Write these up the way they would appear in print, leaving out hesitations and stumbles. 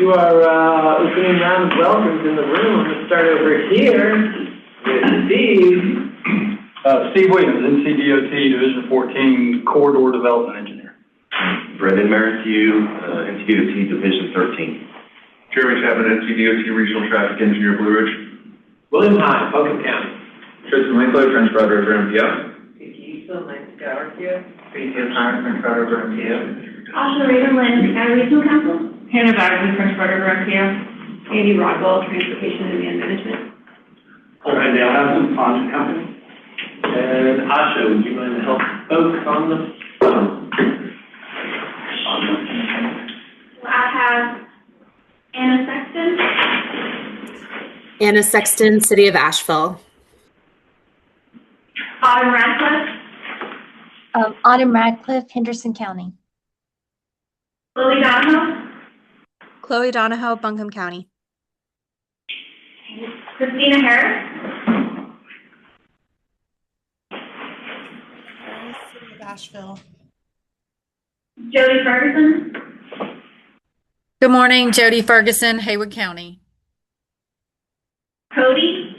to our opening round of welcomes in the room. I'm going to start over here with Steve. Steve Williams, NCDOT Division 14 Corridor Development Engineer. Brendan Merrithew, NCDOT Division 13. Jeremy Chapman, NCDOT Regional Traffic Engineer, Blue Ridge. William Hine, Buncombe County. Tristan Winkler, Transporter over MPO. Vicky Easton, Lancaster, RPO. BTS Hine, Transporter over MPO. Asha Ravenland, Sky Regional Council. Hannah Bagman, Transporter over MPO. Andy Rodwell, Transportation and Demand Management. All right, Dale Housen, Pond Company. And Asha, would you mind to help folks on the phone? I have Anna Sexton. Anna Sexton, City of Asheville. Autumn Radcliffe. Autumn Radcliffe, Henderson County. Chloe Donahoe. Chloe Donahoe, Buncombe County. Christina Harris. City of Asheville. Jody Ferguson. Good morning, Jody Ferguson, Haywood County. Cody.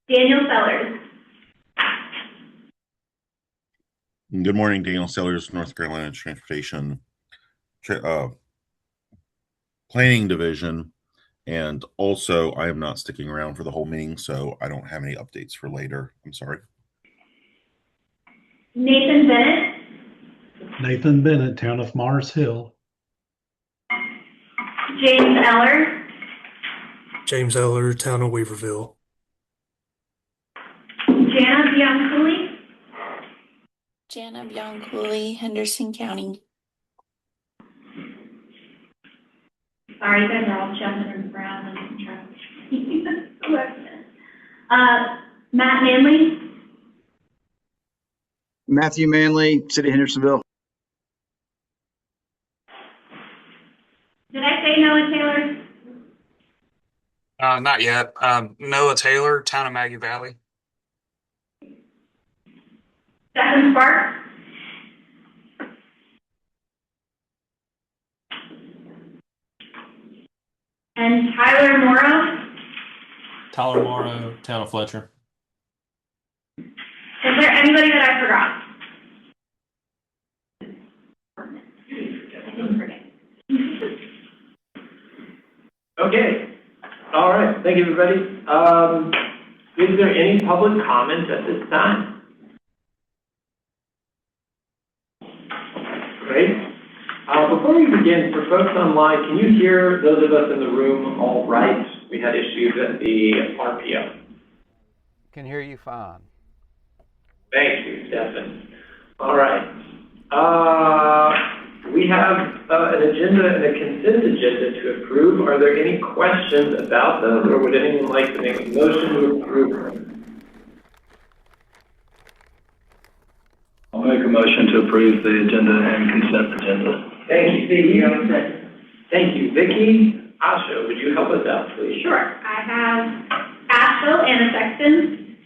Daniel Sellers. Good morning, Daniel Sellers, North Carolina Transportation Planning Division. And also, I am not sticking around for the whole meeting, so I don't have any updates for later. I'm sorry. Nathan Bennett. Nathan Bennett, Town of Mars Hill. James Eller. James Eller, Town of Weaverville. Jana Bianculli. Jana Bianculli, Henderson County. Sorry, you guys are all jumping around and trying Matt Manley. Matthew Manley, City of Hendersonville. Did I say Noah Taylor? Not yet. Noah Taylor, Town of Maggie Valley. Stephen Sparks. And Tyler Morrow. Tyler Morrow, Town of Fletcher. Is there anybody that I forgot? I didn't forget. Okay. All right. Thank you, everybody. Is there any public comment at this time? Great. Before we begin, for folks online, can you hear those of us in the room all right? We had issues at the RPO. Can hear you fine. Thank you, Stephen. All right. We have an agenda and a consent agenda to approve. Are there any questions about those, or would anyone like to make a motion to approve them? I'll make a motion to approve the agenda and consent agenda. Thank you, Steve. Thank you, Vicki. Asha, would you help us out, please? Sure. I have Asheville, Anna Sexton.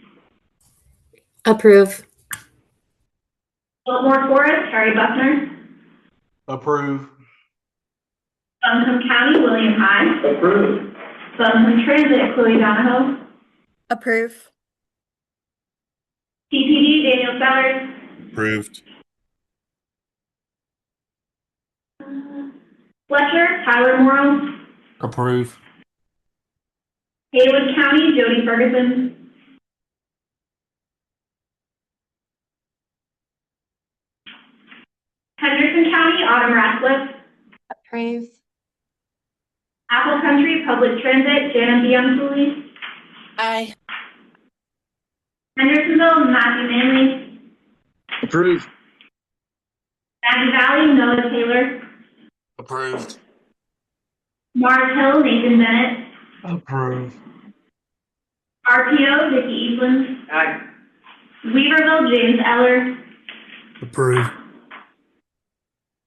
Approve. Biltmore Forest, Harry Buckner. Approve. Buncombe County, William Hine. Approve. Buncombe Transit, Chloe Donahoe. Approve. TPD, Daniel Sellers. Approved. Fletcher, Tyler Morrow. Approve. Haywood County, Jody Ferguson. Henderson County, Autumn Radcliffe. Approve. Apple Country Public Transit, Jana Bianculli. Aye. Hendersonville, Matthew Manley. Approve. Maggie Valley, Noah Taylor. Approved. Mars Hill, Nathan Bennett. Approve. RPO, Vicky Eastland. Aye. Weaverville, James Eller. Approved.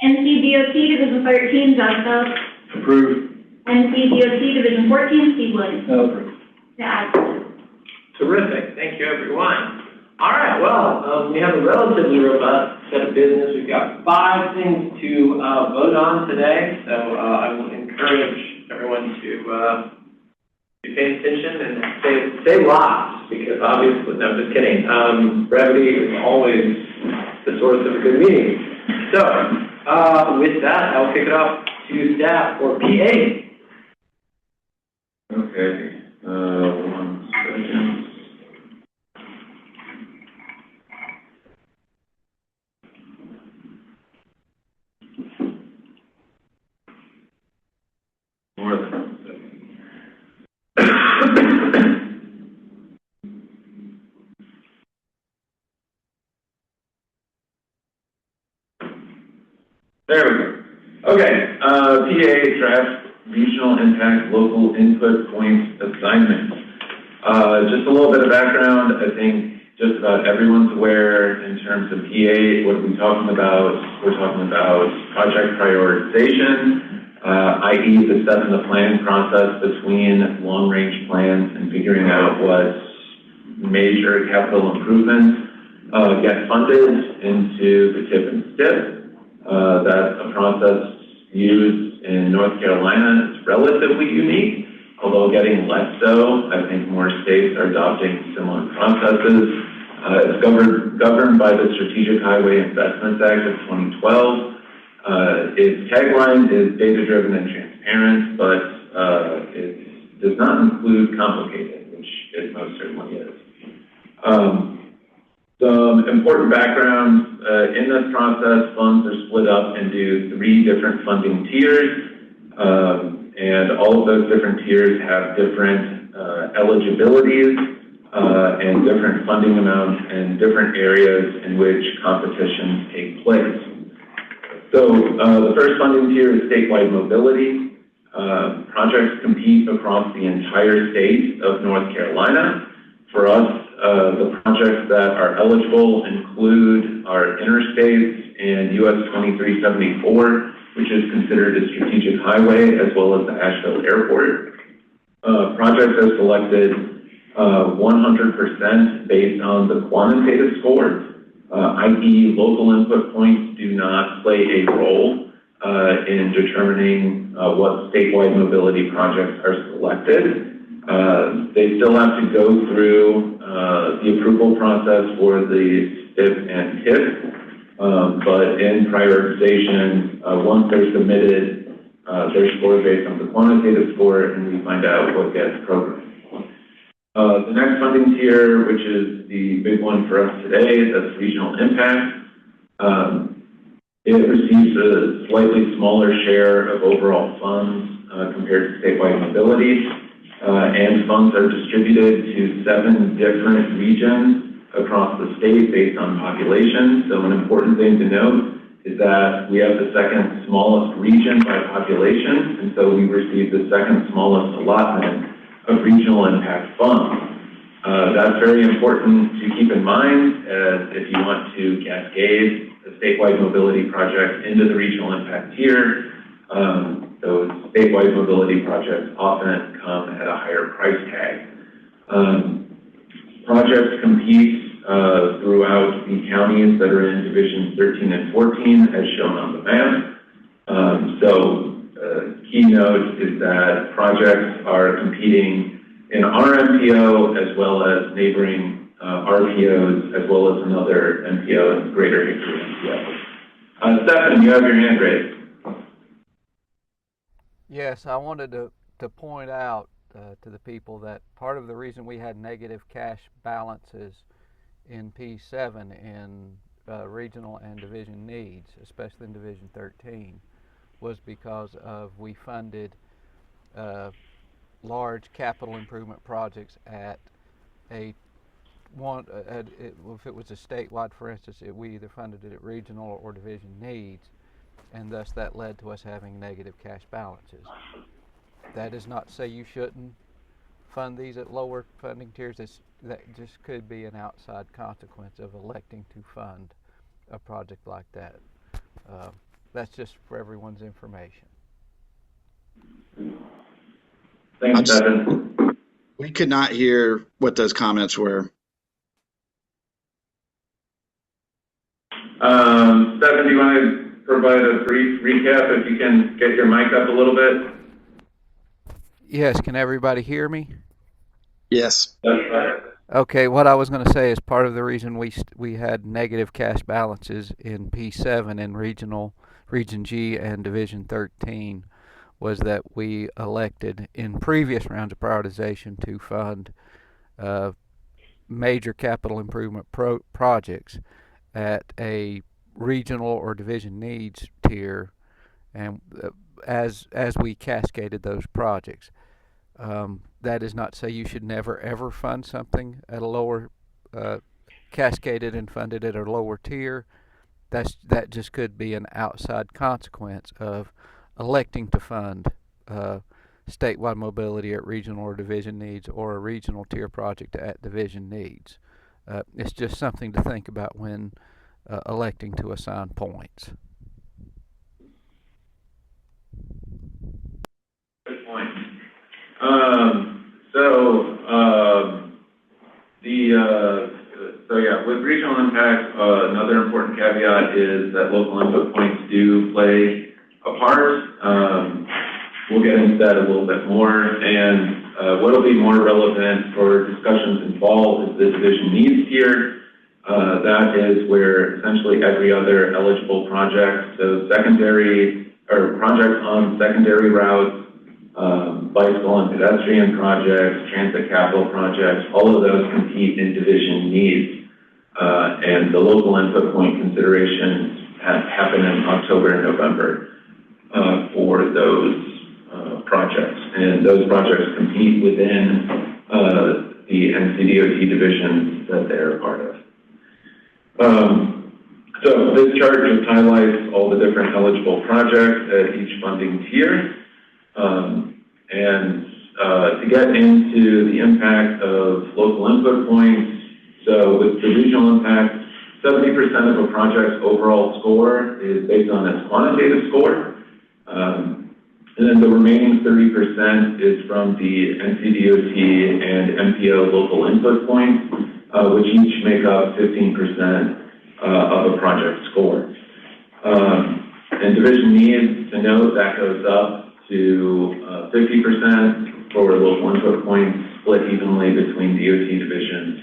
NCDOT Division 13, Doug Phelps. Approved. NCDOT Division 14, Steve Williams. Approved. Yeah. Terrific. Thank you, everyone. All right. Well, we have a relatively robust set of business. We've got 5 things to vote on today, so I will encourage everyone to be paying attention and stay lost, because obviously, no, just kidding. Brevity is always the source of a good meeting. So, with that, I'll kick it off to staff for PA. Okay, 1 second. More than 1 second. There we go. Okay, PA draft regional impact local input points assignment. Just a little bit of background. I think just about everyone's aware in terms of PA. What are we talking about? We're talking about project prioritization, i.e. the step in the planning process between long-range plans and figuring out what major capital improvements get funded into the TIP and STIP. That's a process used in North Carolina. It's relatively unique, although getting less so. I think more states are adopting similar processes. It's governed by the Strategic Highway Investments Act of 2012. Its tagline is data-driven and transparent, but it does not include complicated, which it most certainly is. Some important background, in this process, funds are split up into 3 different funding tiers, and all of those different tiers have different eligibilities and different funding amounts and different areas in which competitions take place. So the first funding tier is statewide mobility. Projects compete across the entire state of North Carolina. For us, the projects that are eligible include our interstates and US 2374, which is considered a strategic highway, as well as the Asheville Airport. Projects are selected 100% based on the quantitative score, i.e. local input points do not play a role in determining what statewide mobility projects are selected. They still have to go through the approval process for the STIP and TIP, but in prioritization, once they're submitted, they're scored based on the quantitative score, and we find out what gets programmed. The next funding tier, which is the big one for us today, that's regional impact. It receives a slightly smaller share of overall funds compared to statewide mobility. And funds are distributed to 7 different regions across the state based on population. So an important thing to note is that we have the 2nd smallest region by population, and so we receive the 2nd smallest allotment of regional impact funds. That's very important to keep in mind as if you want to cascade a statewide mobility project into the regional impact tier. Those statewide mobility projects often come at a higher price tag. Projects compete throughout the counties that are in Divisions 13 and 14, as shown on the map. Key note is that projects are competing in RMPO as well as neighboring RPOs, as well as another MPO, Greater Hickory MPO. Stephen, you have your hand raised. Yes, I wanted to point out to the people that part of the reason we had negative cash balances in P7 in regional and division needs, especially in Division 13, was because of we funded large capital improvement projects at if it was a statewide, for instance, we either funded it at regional or division needs, and thus that led to us having negative cash balances. That is not to say you shouldn't fund these at lower funding tiers. That just could be an outside consequence of electing to fund a project like that. That's just for everyone's information. Thanks, Devin. We could not hear what those comments were. Stefan, do you want to provide a brief recap if you can get your mic up a little bit? Yes, can everybody hear me? Yes. That's right. Okay, what I was going to say is part of the reason we had negative cash balances in P7 and Region G and Division 13 was that we elected in previous rounds of prioritization to fund major capital improvement projects at a regional or division needs tier, and as we cascaded those projects. That is not to say you should never ever fund something at a lower cascaded and funded at a lower tier. That just could be an outside consequence of electing to fund statewide mobility at regional or division needs, or a regional tier project at division needs. It's just something to think about when electing to assign points. Good point. With regional impact, another important caveat is that local input points do play a part. We'll get into that a little bit more, and what will be more relevant for discussions in fall is the division needs tier. That is where essentially every other eligible project, so secondary or projects on secondary routes, bicycle and pedestrian projects, transit capital projects, all of those compete in division needs. And the local input point considerations happen in October and November for those projects. And those projects compete within the NCDOT divisions that they're a part of. So this chart just highlights all the different eligible projects at each funding tier. To get into the impact of local input points, so with the regional impact, 70% of a project's overall score is based on its quantitative score. And then the remaining 30% is from the NCDOT and MPO local input points, which each make up 15% of a project score. And division needs, to note, that goes up to 50% for local input points, split evenly between DOT divisions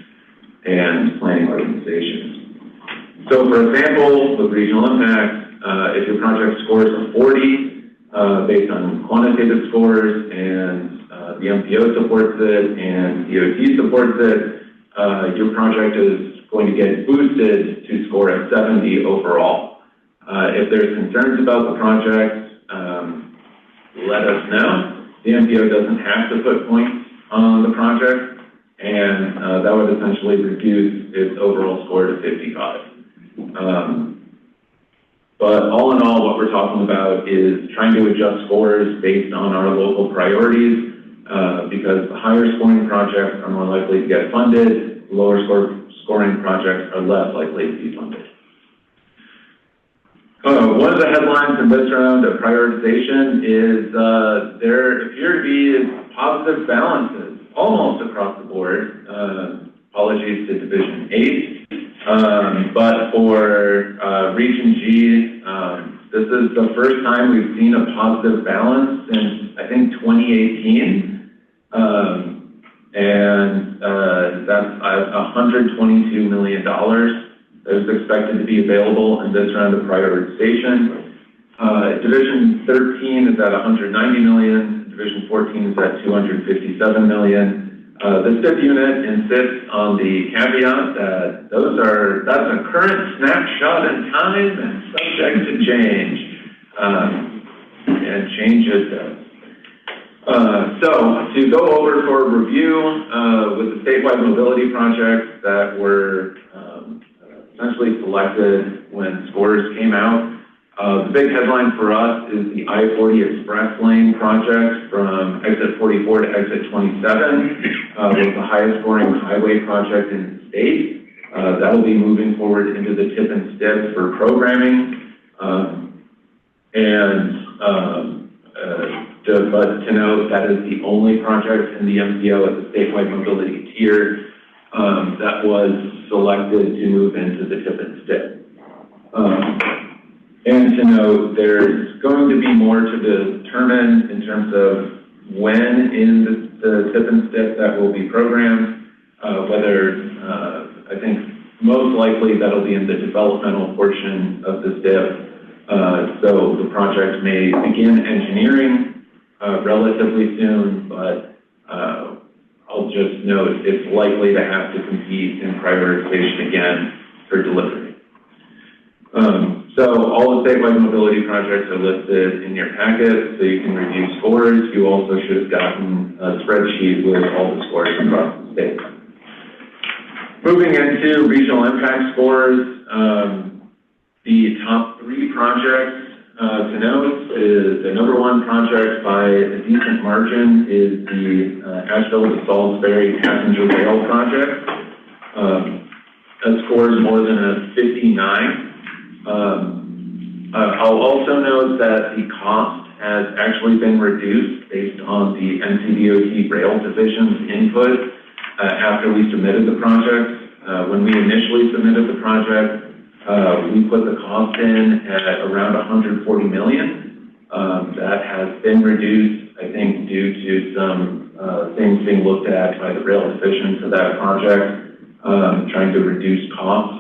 and planning organizations. So for example, with regional impact, if your project scores a 40 based on quantitative scores, and the MPO supports it and DOT supports it, your project is going to get boosted to score a 70 overall. If there's concerns about the project, let us know. The MPO doesn't have to put points on the project, and that would essentially reduce its overall score to 55. But all in all, what we're talking about is trying to adjust scores based on our local priorities, because the higher scoring projects are more likely to get funded, lower scoring projects are less likely to be funded. One of the headlines in this round of prioritization is there appear to be positive balances almost across the board. Apologies to Division 8. But for Region G, this is the first time we've seen a positive balance since, I think, 2018. That's $122 million that is expected to be available in this round of prioritization. Division 13 is at $190 million. Division 14 is at $257 million. The SIP unit insists on the caveat that that's a current snapshot in time and subject to change. And change it does. So to go over for review with the statewide mobility projects that were essentially selected when scores came out. The big headline for us is the I-40 Express Lane project from exit 44 to exit 27, was the highest scoring highway project in the state. That'll be moving forward into the tip and stip for programming. But to note, that is the only project in the MPO at the statewide mobility tier that was selected to move into the tip and stip. note there's going to be more to determine in terms of when in the tip and stick that will be programmed, whether I think most likely that'll be in the developmental portion of the STIP. So the project may begin engineering relatively soon, but I'll just note it's likely to have to compete in prioritization again for delivery. So all the statewide mobility projects are listed in your packet, so you can review scores. You also should have gotten a spreadsheet with all the scores across the state. Moving into regional impact scores, the top 3 projects to note is the number 1 project by a decent margin is the Asheville to Salisbury passenger rail project. That scores more than a 59. I'll also note that the cost has actually been reduced based on the NCDOT rail division's input after we submitted the project. When we initially submitted the project, we put the cost in at around $140 million. That has been reduced, I think, due to some things being looked at by the rail division for that project, trying to reduce costs.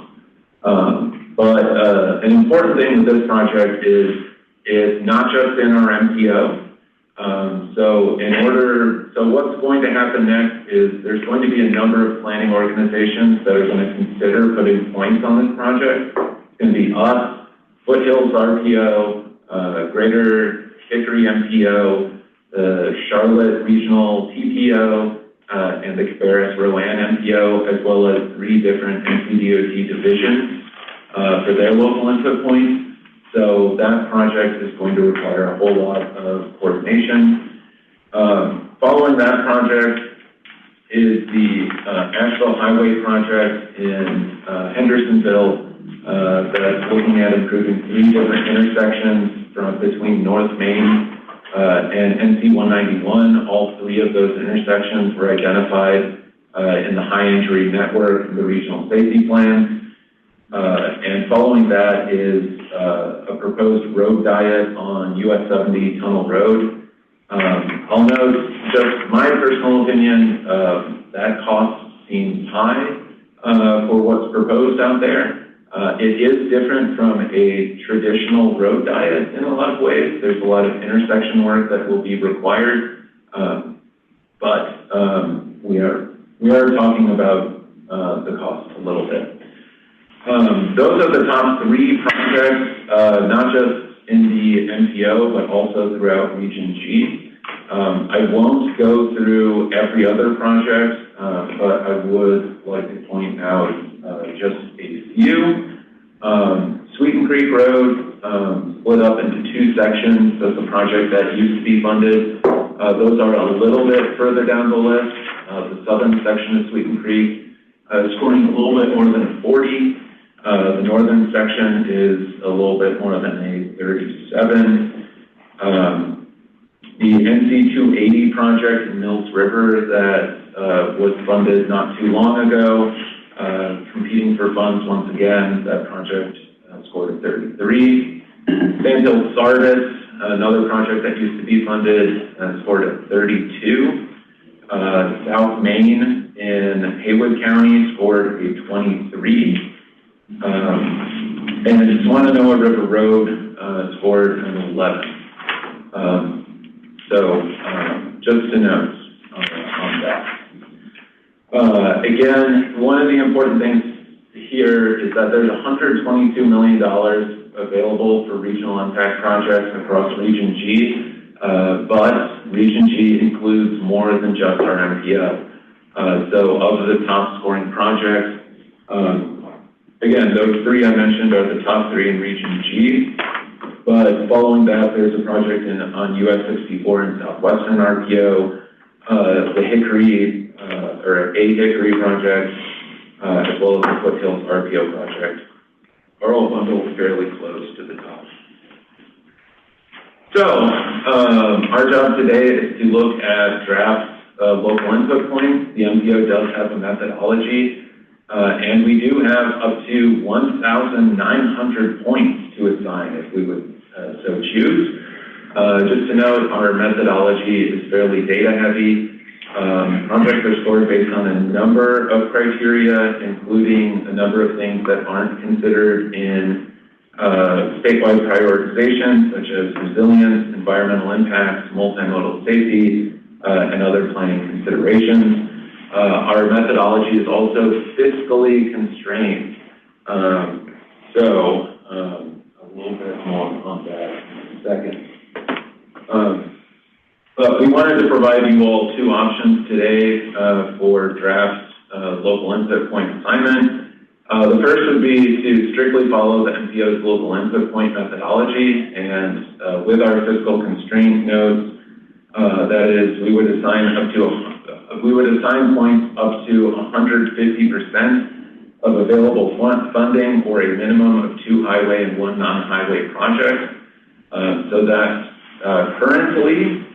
But an important thing with this project is it's not just in our MPO. So what's going to happen next is there's going to be a number of planning organizations that are going to consider putting points on this project. It's going to be us, Foothills RPO, Greater Hickory MPO, the Charlotte Regional TPO, and the Cabarrus Rowan MPO, as well as 3 different NCDOT divisions for their local input points. So that project is going to require a whole lot of coordination. Following that project is the Asheville Highway project in Hendersonville that's looking at improving 3 different intersections between North Main and NC 191. All 3 of those intersections were identified in the high injury network in the regional safety plan. And following that is a proposed road diet on US 70 Tunnel Road. I'll note, just my personal opinion, that cost seems high for what's proposed out there. It is different from a traditional road diet in a lot of ways. There's a lot of intersection work that will be required, but we are talking about the cost a little bit. Those are the top 3 projects, not just in the MPO, but also throughout Region G. I won't go through every other project, but I would like to point out just a few. Sweeten Creek Road split up into 2 sections. That's a project that used to be funded. Those are a little bit further down the list. The southern section of Sweeten Creek scoring a little bit more than a 40. The northern section is a little bit more than a 37. The NC 280 project in Mills River that was funded not too long ago, competing for funds once again, that project scored a 33. Sand Hill Sardis, another project that used to be funded, scored a 32. South Main in Haywood County scored a 23. And Swananoa River Road scored an 11. Just to note on that. Again, one of the important things here is that there's $122 million available for regional impact projects across Region G, but Region G includes more than just our MPO. So of the top scoring projects, again, those 3 I mentioned are the top 3 in Region G, but following that, there's a project on US 64 in Southwestern RPO, the Hickory, or a Hickory project, as well as the Foothills RPO project, are all bundled fairly close to the top. So, our job today is to look at draft local input points. The MPO does have a methodology. And we do have up to 1,900 points to assign if we would choose. Just to note, our methodology is fairly data heavy. Projects are scored based on a number of criteria, including a number of things that aren't considered in statewide prioritization, such as resilience, environmental impacts, multimodal safety, and other planning considerations. Our methodology is also fiscally constrained. A little bit more on that in a second. But we wanted to provide you all two options today for draft local input point assignment. The first would be to strictly follow the MPO's local input point methodology, and with our fiscal constraint notes, that is, we would assign points up to 150% of available funding or a minimum of 2 highway and 1 non-highway projects. So that currently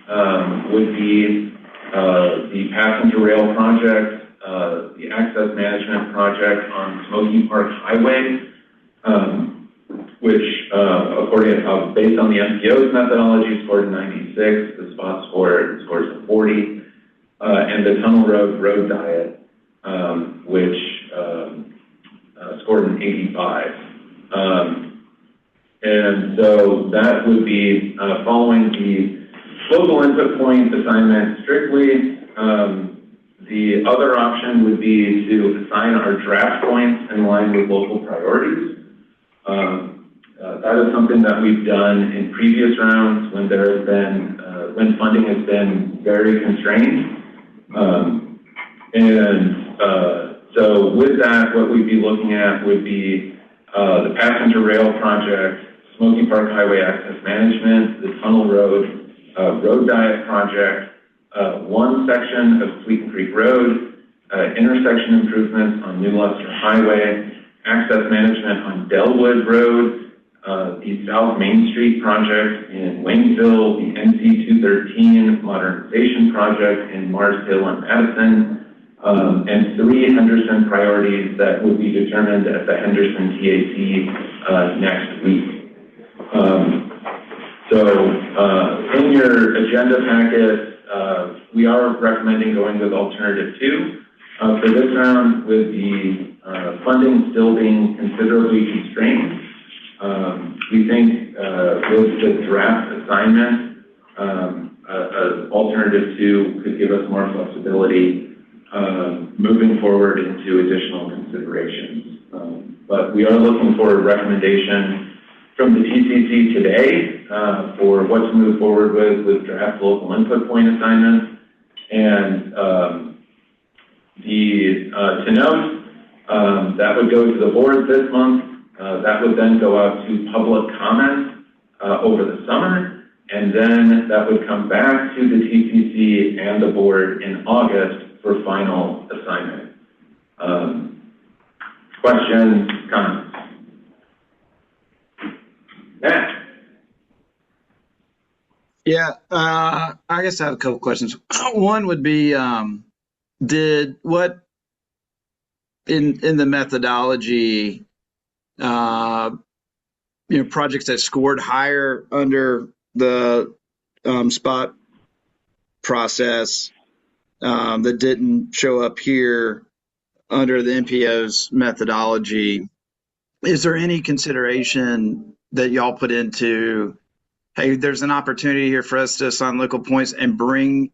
would be the passenger rail project, the access management project on Smoky Park Highway, which, based on the MPO's methodology, scored a 96. The spot score scores a 40, and the Tunnel Road Diet, which scored an 85. And so that would be following the local input point assignment strictly. The other option would be to assign our draft points in line with local priorities. That is something that we've done in previous rounds when there has been, when funding has been very constrained. So with that, what we'd be looking at would be the passenger rail project, Smoky Park Highway access management, the Tunnel Road Diet project, one section of Sweeten Creek Road, intersection improvements on New Luster Highway, access management on Delwood Road, the South Main Street project in Waynesville, the NC 213 modernization project in Mars Hill and Madison, and 3 Henderson priorities that will be determined at the Henderson TAC next week. In your agenda packet, we are recommending going with alternative 2. For this round, with the funding still being considerably constrained, we think with the draft assignment, alternative 2 could give us more flexibility moving forward into additional considerations. But we are looking for a recommendation from the TCC today for what to move forward with draft local input point assignments. And to note, that would go to the board this month. That would then go out to public comment over the summer, and then that would come back to the TCC and the board in August for final assignment. Questions, comments? Matt? Yeah, I guess I have a couple questions. One would be, in the methodology, projects that scored higher under the spot process that didn't show up here under the MPO's methodology, is there any consideration that y'all put into, hey, there's an opportunity here for us to assign local points and bring,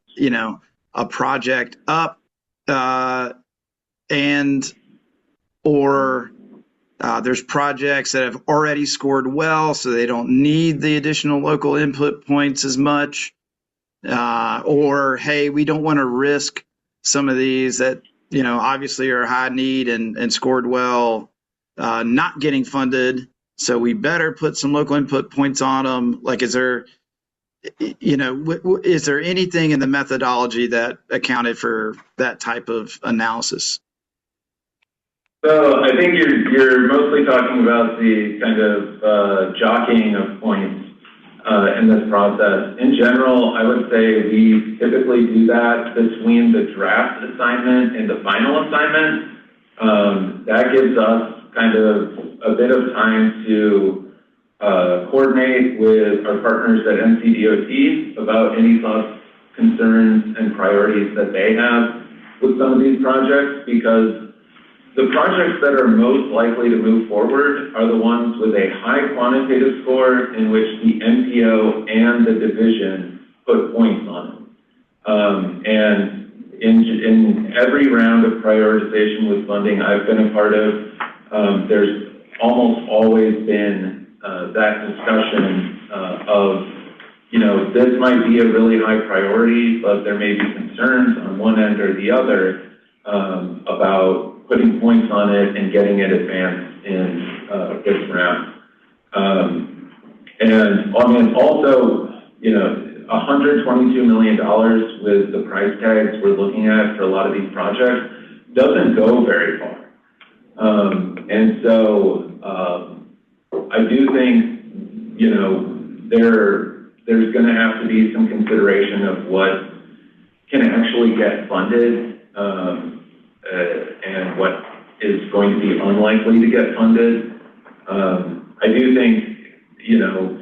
a project up, or there's projects that have already scored well, so they don't need the additional local input points as much, or hey, we don't want to risk some of these that obviously are high need and scored well, not getting funded, so we better put some local input points on them. Like, is there anything in the methodology that accounted for that type of analysis? So I think you're mostly talking about the kind of jockeying of points in this process. In general, I would say we typically do that between the draft assignment and the final assignment. That gives us kind of a bit of time to coordinate with our partners at NCDOT about any thoughts, concerns, and priorities that they have with some of these projects, because the projects that are most likely to move forward are the ones with a high quantitative score in which the MPO and the division put points on it. And in every round of prioritization with funding I've been a part of, there's almost always been that discussion of, you know, this might be a really high priority, but there may be concerns on one end or the other about putting points on it and getting it advanced in this round. And I mean, also, you know, $122 million with the price tags we're looking at for a lot of these projects doesn't go very far. And so I do think, you know, there's going to have to be some consideration of what can actually get funded and what is going to be unlikely to get funded. I do think, you know,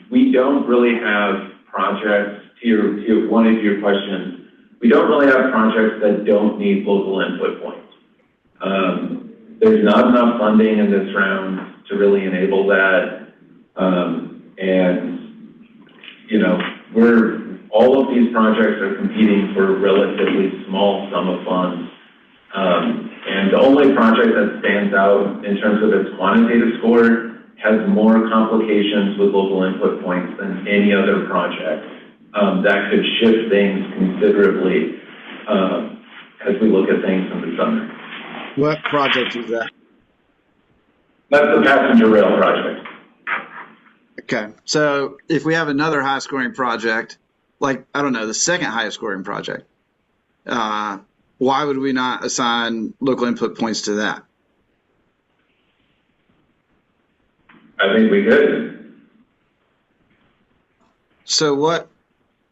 we don't really have projects, to one of your questions, we don't really have projects that don't need local input points. There's not enough funding in this round to really enable that. And, you know, all of these projects are competing for a relatively small sum of funds. And the only project that stands out in terms of its quantitative score has more complications with local input points than any other project. That could shift things considerably as we look at things in the summer. What project is that? That's the passenger rail project. Okay, so if we have another high scoring project, like, I don't know, the second highest scoring project, why would we not assign local input points to that? I think we could. So what,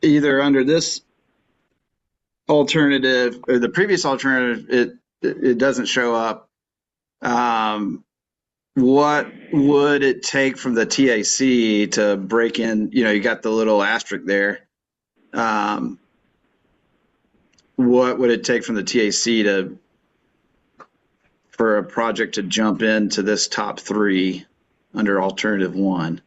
either under this alternative or the previous alternative, it doesn't show up. What would it take from the TAC to break in? You know, you got the little asterisk there. What would it take from the TAC for a project to jump into this top three under alternative one?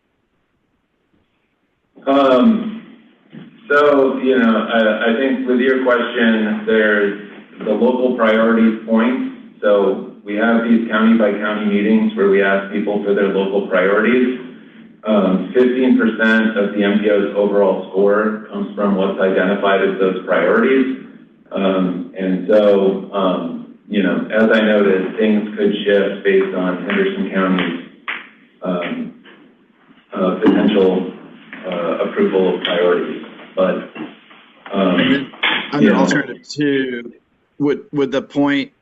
So, you know, I think with your question, there's the local priorities points. So we have these county by county meetings where we ask people for their local priorities. 15% of the MPO's overall score comes from what's identified as those priorities. And so, you know, as I noted, things could shift based on Henderson County's potential approval of priorities. But under alternative two, would the point,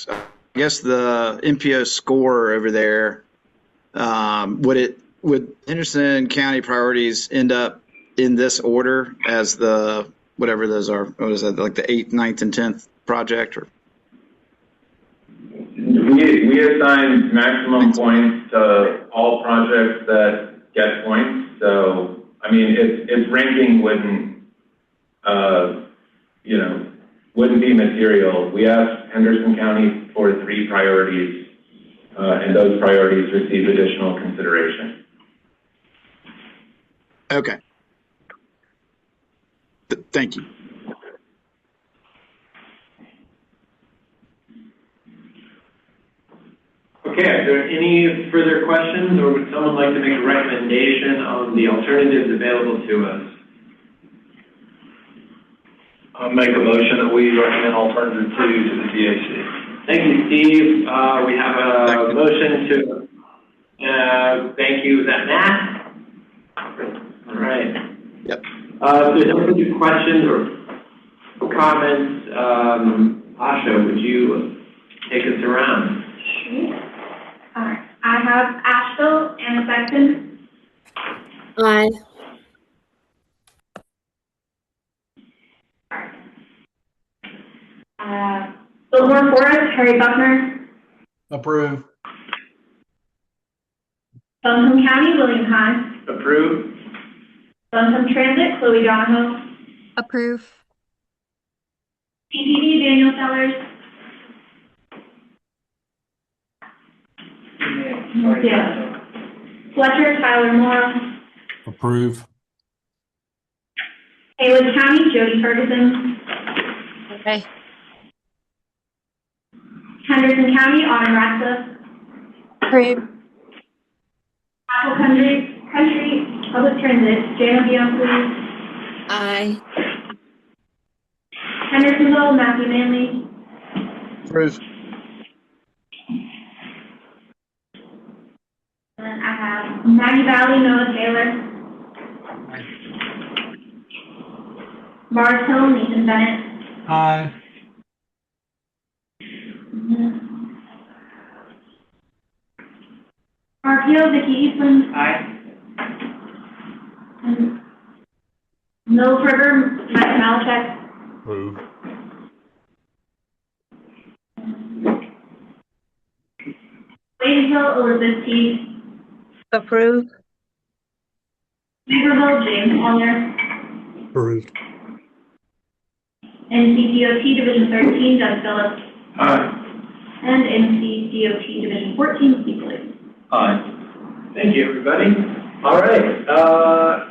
I guess the MPO score over there, would Henderson County priorities end up in this order as the, whatever those are, what is that, like the 8th, 9th, and 10th project? Or we assign maximum points to all projects that get points. So, I mean, its ranking wouldn't, you know, wouldn't be material. We asked Henderson County for 3 priorities, and those priorities receive additional consideration. Okay. Thank you. Okay, are there any further questions, or would someone like to make a recommendation on the alternatives available to us? I'll make a motion that we recommend alternative 2 to the TAC. Thank you, Steve. We have a motion to, thank you. Is that Matt? All right. Yep. If there's no further questions or comments, Asha, would you take us around? Sure. All right. I have Asheville, Anna Sexton. Aye. Biltmore Forest, Harry Buckner. Approve. Buncombe County, William High. Approve. Buncombe Transit, Chloe Donahoe. Approve. PPD, Daniel Sellers. Yeah. Fletcher, Tyler Morrow. Approve. Haywood County, Jody Ferguson. Okay. Henderson County, Autumn Ratcliffe. Approve. Apple Country Public Transit, Jana Bianchi. Aye. Hendersonville, Matthew Manley. Approve. And then I have Maggie Valley, Noah Taylor. Mars Hill, Nathan Bennett. Aye. RPO, Vicky Eastland. Aye. And Mills River, Mike Malachek. Approve. Wadesville, Elizabeth T. Approve. Naperville, James Aller. Approved. NCDOT Division 13, Doug Phillips. Aye. And NCDOT Division 14, Steve Williams. Aye. Thank you, everybody. All right,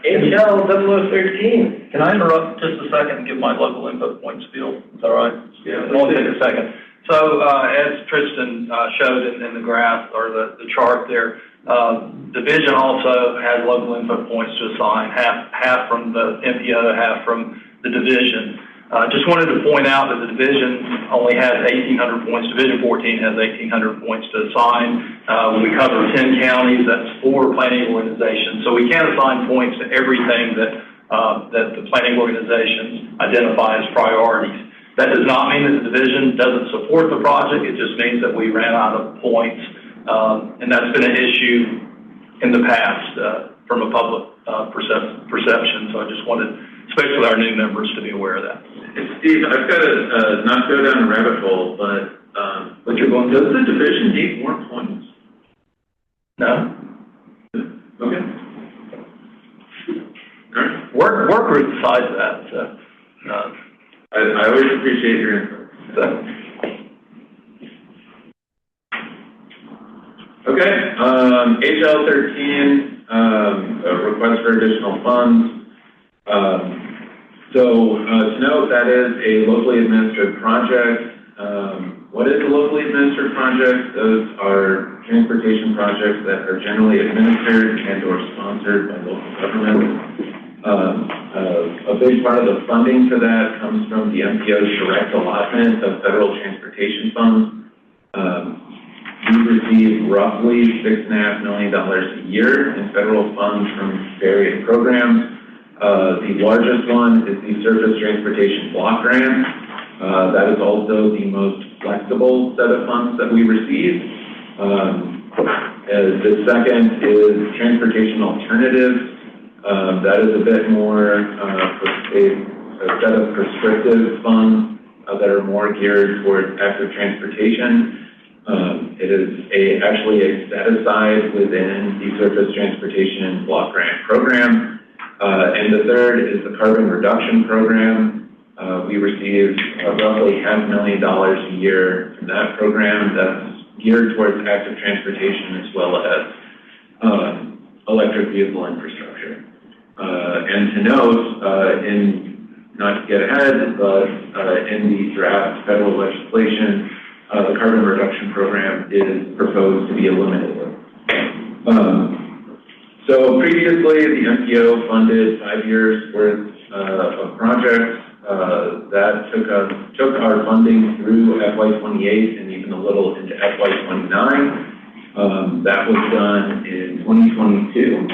HL 0013. Can I interrupt just a second and give my local input points spiel? Is that all right? Yeah. It'll only take a second. So, as Tristan showed in the graph or the chart there, division also has local input points to assign, half from the MPO, half from the division. Just wanted to point out that the division only has 1,800 points. Division 14 has 1,800 points to assign. We cover 10 counties. That's 4 planning organizations. So we can't assign points to everything that the planning organizations identify as priorities. That does not mean that the division doesn't support the project. It just means that we ran out of points. And that's been an issue in the past from a public perception. So I just wanted, especially our new members, to be aware of that. And Steve, I've got to not go down a rabbit hole, but you're going, does the division need more points? No. Okay. All right. Work group decides that. So, I always appreciate your input. Okay, HL 13, a request for additional funds. To note, that is a locally administered project. What is a locally administered project? Those are transportation projects that are generally administered and or sponsored by local government. A big part of the funding for that comes from the MPO's direct allotment of federal transportation funds. We receive roughly $6.5 million a year in federal funds from various programs. The largest one is the Surface Transportation Block Grant. That is also the most flexible set of funds that we receive. The second is Transportation Alternatives. That is a bit more a set of prescriptive funds that are more geared towards active transportation. It is actually a set aside within the Surface Transportation Block Grant Program. And the third is the Carbon Reduction Program. We receive roughly $500,000 a year from that program that's geared towards active transportation as well as electric vehicle infrastructure. And to note, not to get ahead, but in the draft federal legislation, the Carbon Reduction Program is proposed to be eliminated. So previously, the MPO funded 5 years worth of projects. That took our funding through FY28 and even a little into FY29. That was done in 2022.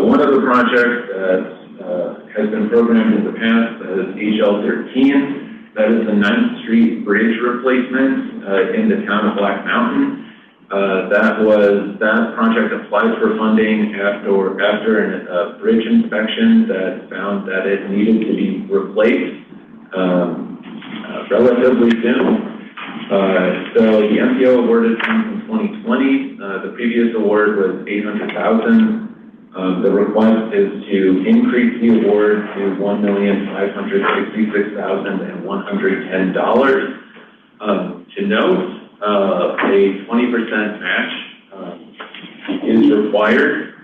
One of the projects that has been programmed in the past is HL 13. That is the 9th Street Bridge replacement in the town of Black Mountain. That project applied for funding after a bridge inspection that found that it needed to be replaced relatively soon. So the MPO awarded funds in 2020. The previous award was $800,000. The request is to increase the award to $1,566,110. To note, a 20% match is required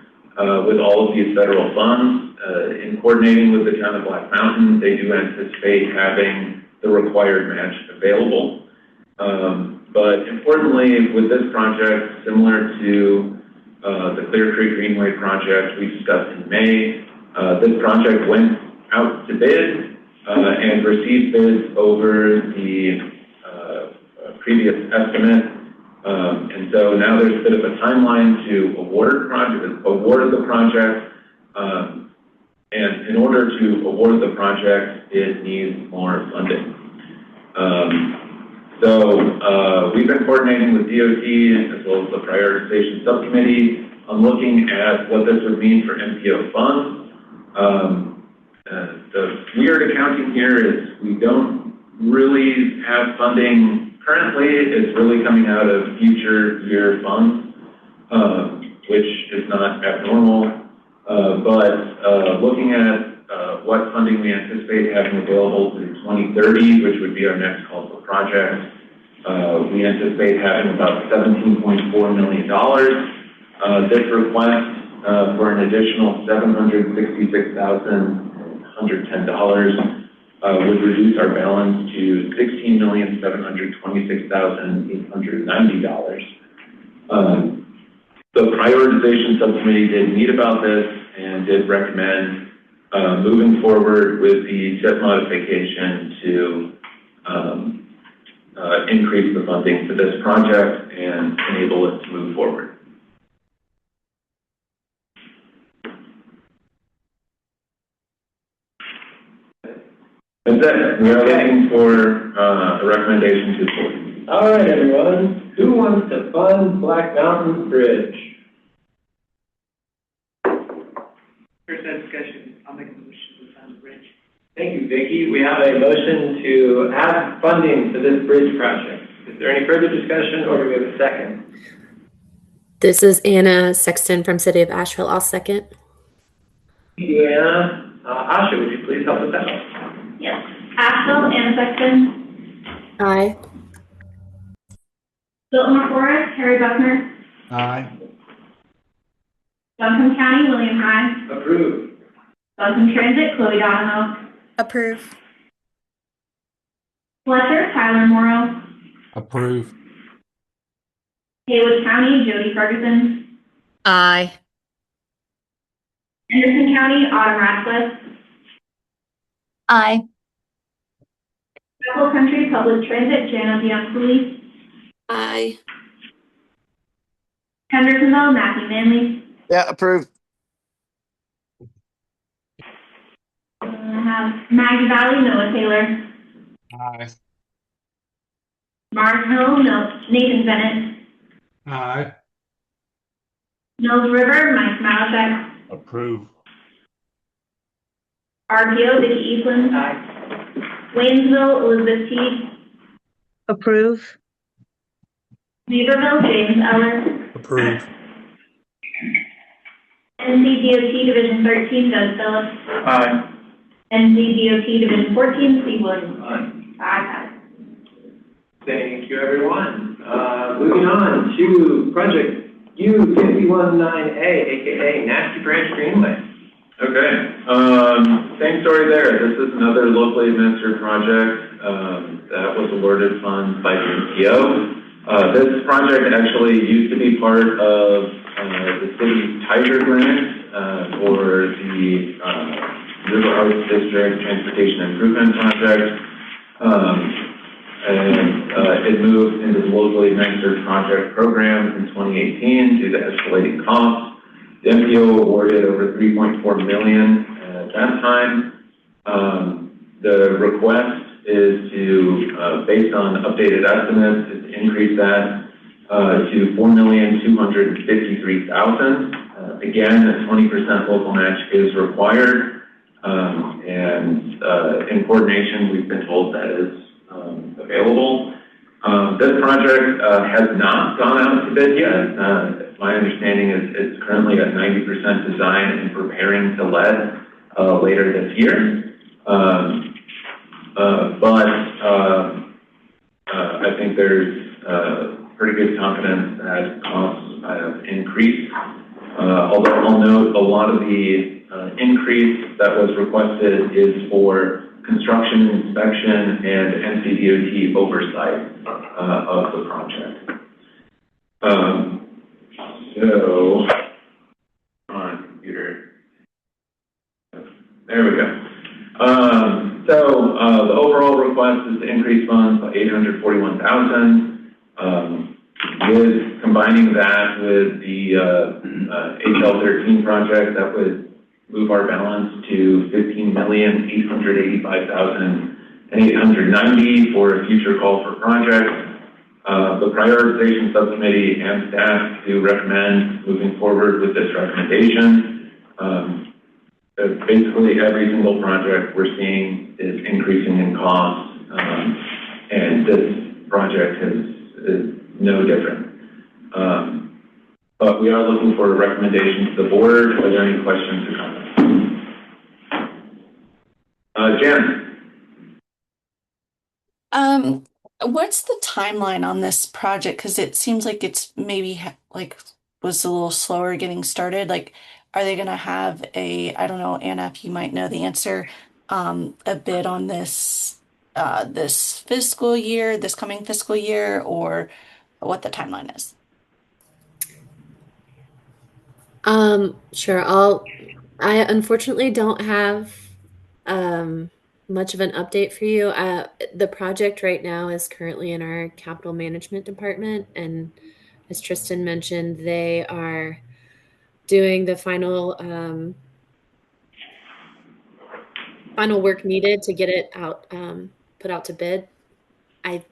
with all of these federal funds. In coordinating with the town of Black Mountain, they do anticipate having the required match available. But importantly, with this project, similar to the Clear Creek Greenway project we discussed in May, this project went out to bid and received bids over the previous estimate. And so now there's a bit of a timeline to award the project. And in order to award the project, it needs more funding. We've been coordinating with DOT as well as the prioritization subcommittee on looking at what this would mean for MPO funds. The weird accounting here is we don't really have funding currently. It's really coming out of future year funds, which is not abnormal. But looking at what funding we anticipate having available through 2030, which would be our next call for project, we anticipate having about $17.4 million. This request for an additional $766,110 would reduce our balance to $16,726,890. The prioritization subcommittee did meet about this and did recommend moving forward with the TIP modification to increase the funding for this project and enable it to move forward. That's it. We are looking for a recommendation to the board. All right, everyone. Who wants to fund Black Mountain Bridge? First discussion, I'll make a motion to fund the bridge. Thank you, Vicki. We have a motion to add funding to this bridge project. Is there any further discussion, or do we have a second? This is Anna Sexton from City of Asheville. I'll second. Thank you, Anna. Asha, would you please help us out? Yes. Asheville, Anna Sexton. Aye. Biltmore Forest, Harry Buckner. Aye. Buncombe County, William High. Approved. Buncombe Transit, Chloe Donahoe. Approve. Fletcher, Tyler Morrow. Approve. Haywood County, Jody Ferguson. Aye. Henderson County, Autumn Ratcliffe. Aye. Apple Country Public Transit, Jana Bianculli. Aye. Hendersonville, Matthew Manley. Yeah, approved. I have Maggie Valley, Noah Taylor. Aye. Mars Hill, Nathan Bennett. Aye. Mills River, Mike Malachek. Approve. RPO, Vicki Eastland. Aye. Waynesville, Elizabeth Teague. Approve. Beaverville, James Eller. Approve. NCDOT Division 13, Doug Phillips. Aye. NCDOT Division 14, Steve Williams. Aye. Aye. Thank you, everyone. Moving on to project U519A, aka Nasty Branch Greenway. Okay, same story there. This is another locally administered project that was awarded funds by the MPO. This project actually used to be part of the city's Tiger Grant for the River Arts District Transportation Improvement Project. It moved into the locally administered project program in 2018 due to escalating costs. The MPO awarded over $3.4 million at that time. The request is to, based on updated estimates, is to increase that to $4,253,000. Again, a 20% local match is required, and in coordination, we've been told that is available. This project has not gone out to bid yet. My understanding is it's currently at 90% design and preparing to let later this year. I think there's pretty good confidence that costs have increased. Although I'll note a lot of the increase that was requested is for construction inspection and NCDOT oversight of the project. So, come on, computer. There we go. The overall request is to increase funds by $841,000. With combining that with the HL13 project, that would move our balance to $15,885,890 for a future call for projects. The prioritization subcommittee and staff do recommend moving forward with this recommendation. Basically, every single project we're seeing is increasing in cost, and this project is no different. But we are looking for a recommendation to the board. Are there any questions or comments? Jen? What's the timeline on this project? Because it seems like it's maybe was a little slower getting started. Like, are they going to have I don't know, Anna, if you might know the answer, a bid on this this coming fiscal year, or what the timeline is? Sure. I unfortunately don't have much of an update for you. The project right now is currently in our capital management department, and as Tristan mentioned, they are doing the final work needed to get it out, put out to bid. I've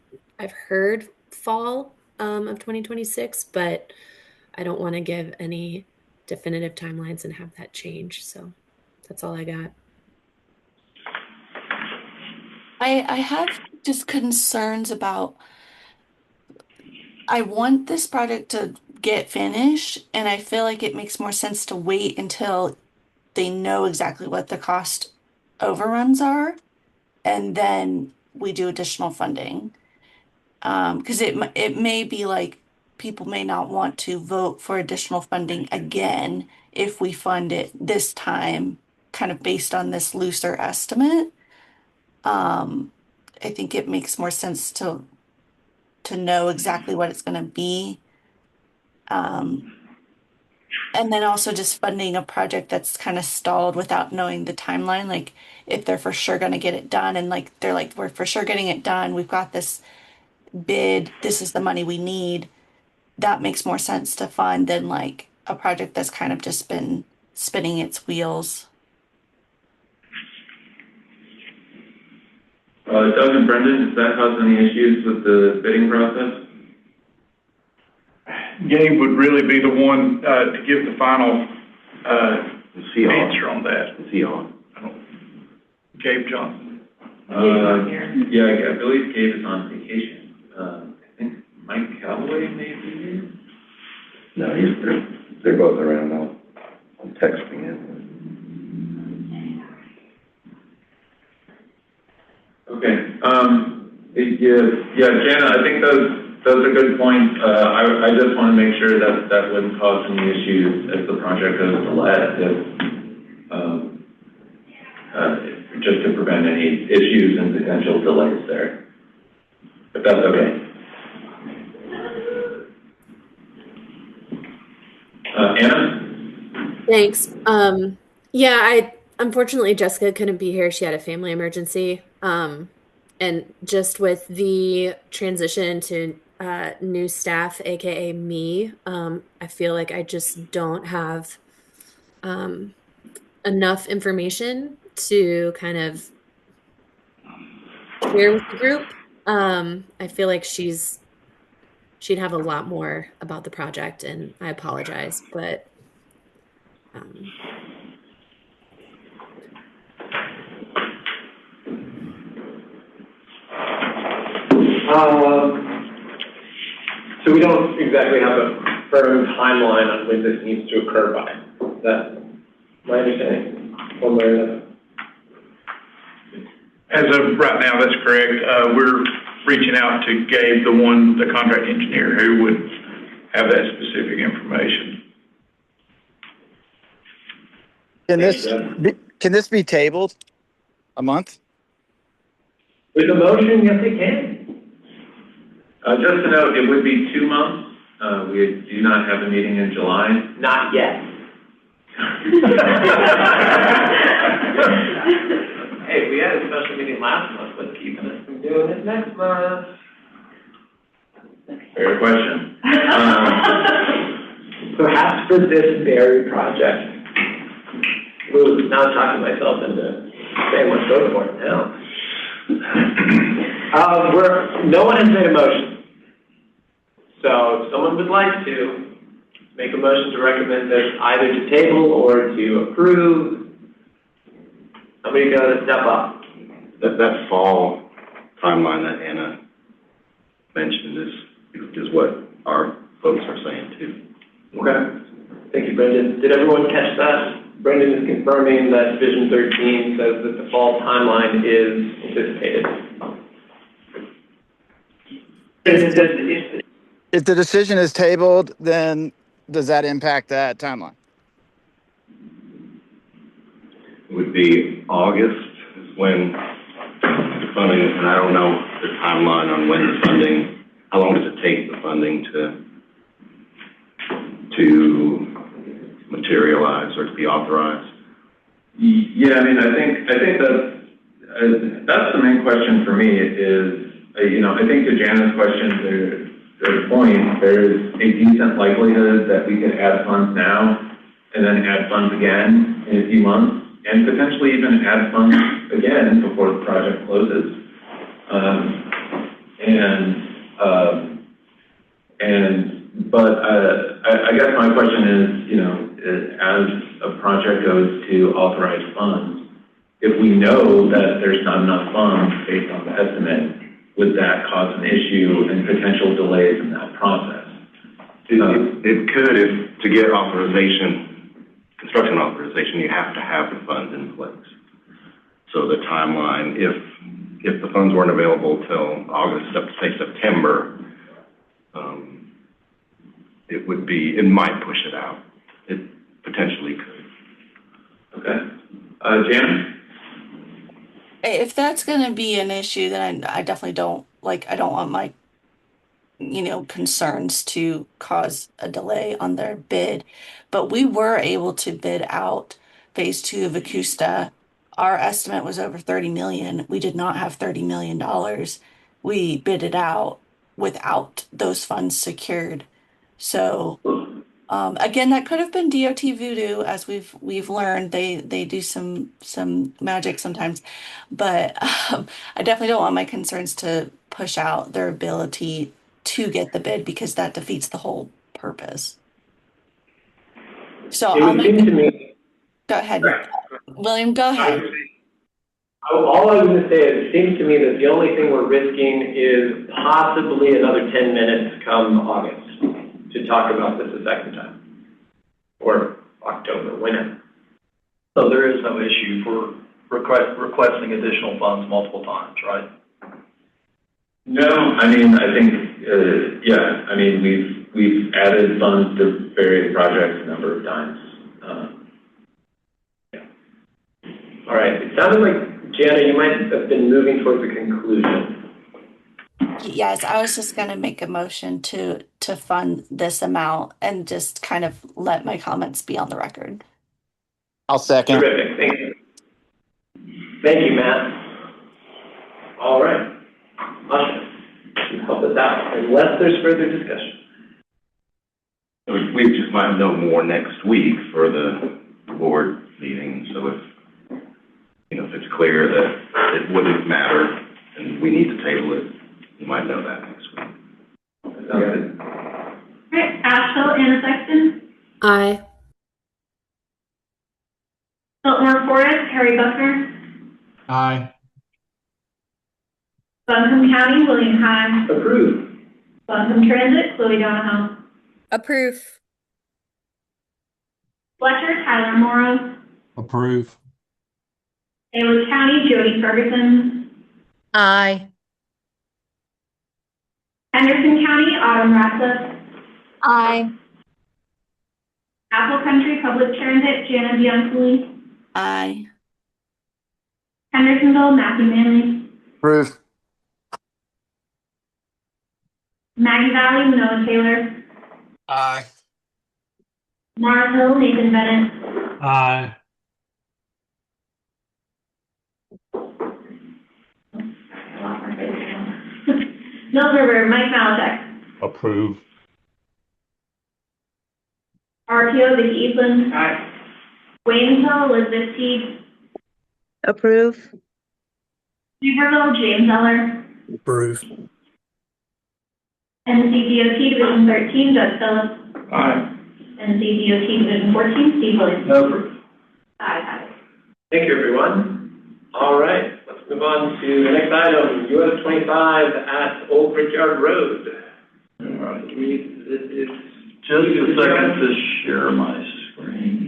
heard fall of 2026, but I don't want to give any definitive timelines and have that change. So that's all I got. I have just concerns about, I want this project to get finished, and I feel like it makes more sense to wait until they know exactly what the cost overruns are, and then we do additional funding. Because it may be like people may not want to vote for additional funding again if we fund it this time, kind of based on this looser estimate. I think it makes more sense to know exactly what it's going to be. And then also just funding a project that's kind of stalled without knowing the timeline. Like, if they're for sure going to get it done, and like they're like, we're for sure getting it done, we've got this bid, this is the money we need, that makes more sense to fund than like a project that's kind of just been spinning its wheels. Doug and Brendan, does that cause any issues with the bidding process? Gabe would really be the one to give the final answer on that. Is he on? Gabe Johnson. Yeah, I believe Gabe is on vacation. I think Mike Calloway may be here. No, they're both around now. I'm texting him. Okay. Jana, I think those are good points. I just want to make sure that wouldn't cause any issues as the project goes to lead, just to prevent any issues and potential delays there. If that's okay. Anna? Thanks. Unfortunately, Jessica couldn't be here. She had a family emergency. And just with the transition to new staff, aka me, I feel like I just don't have enough information to kind of share with the group. I feel like she'd have a lot more about the project, and I apologize, but So we don't exactly have a firm timeline on when this needs to occur by. Is that my understanding? One way or another? As of right now, that's correct. We're reaching out to Gabe, the contract engineer, who would have that specific information. Can this be tabled a month? With a motion, yes, it can. Just to note, it would be 2 months. We do not have a meeting in July. Not yet. Hey, we had a special meeting last month. What's keeping us from doing it next month? Fair question. Perhaps for this very project. Ooh, now I'm talking myself into saying let's go for it now. No one has made a motion. So if someone would like to make a motion to recommend this either to table or to approve, somebody got to step up. That fall timeline that Anna mentioned is what our folks are saying too. Okay. Thank you, Brendan. Did everyone catch that? Brendan is confirming that Vision 13 says that the fall timeline is anticipated. If the decision is tabled, then does that impact that timeline? It would be August is when the funding, and I don't know the timeline on when the funding, how long does it take the funding to materialize or to be authorized? Yeah, I mean, I think that's the main question for me is, I think to Janet's question, there's a point, there's a decent likelihood that we could add funds now and then add funds again in a few months and potentially even add funds again before the project closes. But I guess my question is, as a project goes to authorized funds, if we know that there's not enough funds based on the estimate, would that cause an issue and potential delays in that process? It could, if to get construction authorization, you have to have the funds in place. So the timeline, if the funds weren't available till August, say September, it might push it out. It potentially could. Okay. Janet? If that's going to be an issue, then I definitely don't want my, concerns to cause a delay on their bid. But we were able to bid out phase 2 of Akusta. Our estimate was over 30 million. We did not have $30 million. We bid it out without those funds secured. So again, that could have been DOT voodoo, as we've learned. They do some magic sometimes, but I definitely don't want my concerns to push out their ability to get the bid, because that defeats the whole purpose. So it would seem to me. Go ahead, William. Go ahead. All I was going to say is, it seems to me that the only thing we're risking is possibly another 10 minutes come August to talk about this a second time, or October, whenever. So there is no issue for requesting additional funds multiple times, right? No, I mean, I think, yeah, I mean, we've added funds to various projects a number of times. Yeah. All right, it sounded like, Jana, you might have been moving towards a conclusion. Yes, I was just going to make a motion to fund this amount and just kind of let my comments be on the record. I'll second. Terrific, thank you. Thank you, Matt. All right. Usha, help us out, unless there's further discussion. We just might know more next week for the board meeting. So if it's clear that it wouldn't matter and we need to table it, you might know that next week. All right, Asheville, Anna Sexton. Aye. Biltmore Forest, Harry Buckner. Aye. Buncombe County, William Hahn. Approved. Welcome Transit, Chloe Donahoe. Approve. Fletcher, Tyler Morrow. Approve. Taylor County, Jody Ferguson. Aye. Henderson County, Autumn Ratcliffe. Aye. Apple Country Public Transit, Jana Bianculli. Aye. Hendersonville, Matthew Manley. Approve. Maggie Valley, Manoa Taylor. Aye. Mars Hill, Nathan Bennett. Aye. Mills River, Mike Malatech. Approve. RPO, Vicki Eastland. Aye. Waynesville, Elizabeth Teague. Approve. Duberville, James Eller. Approve. NCDOT Division 13, Doug Phillips. Aye. NCDOT Division 14, Steve Williams. No proof. Ayes have it. Thank you, everyone. All right, let's move on to the next item, US 25 at Old Brickyard Road. All right, give me, it's just a second to share my screen.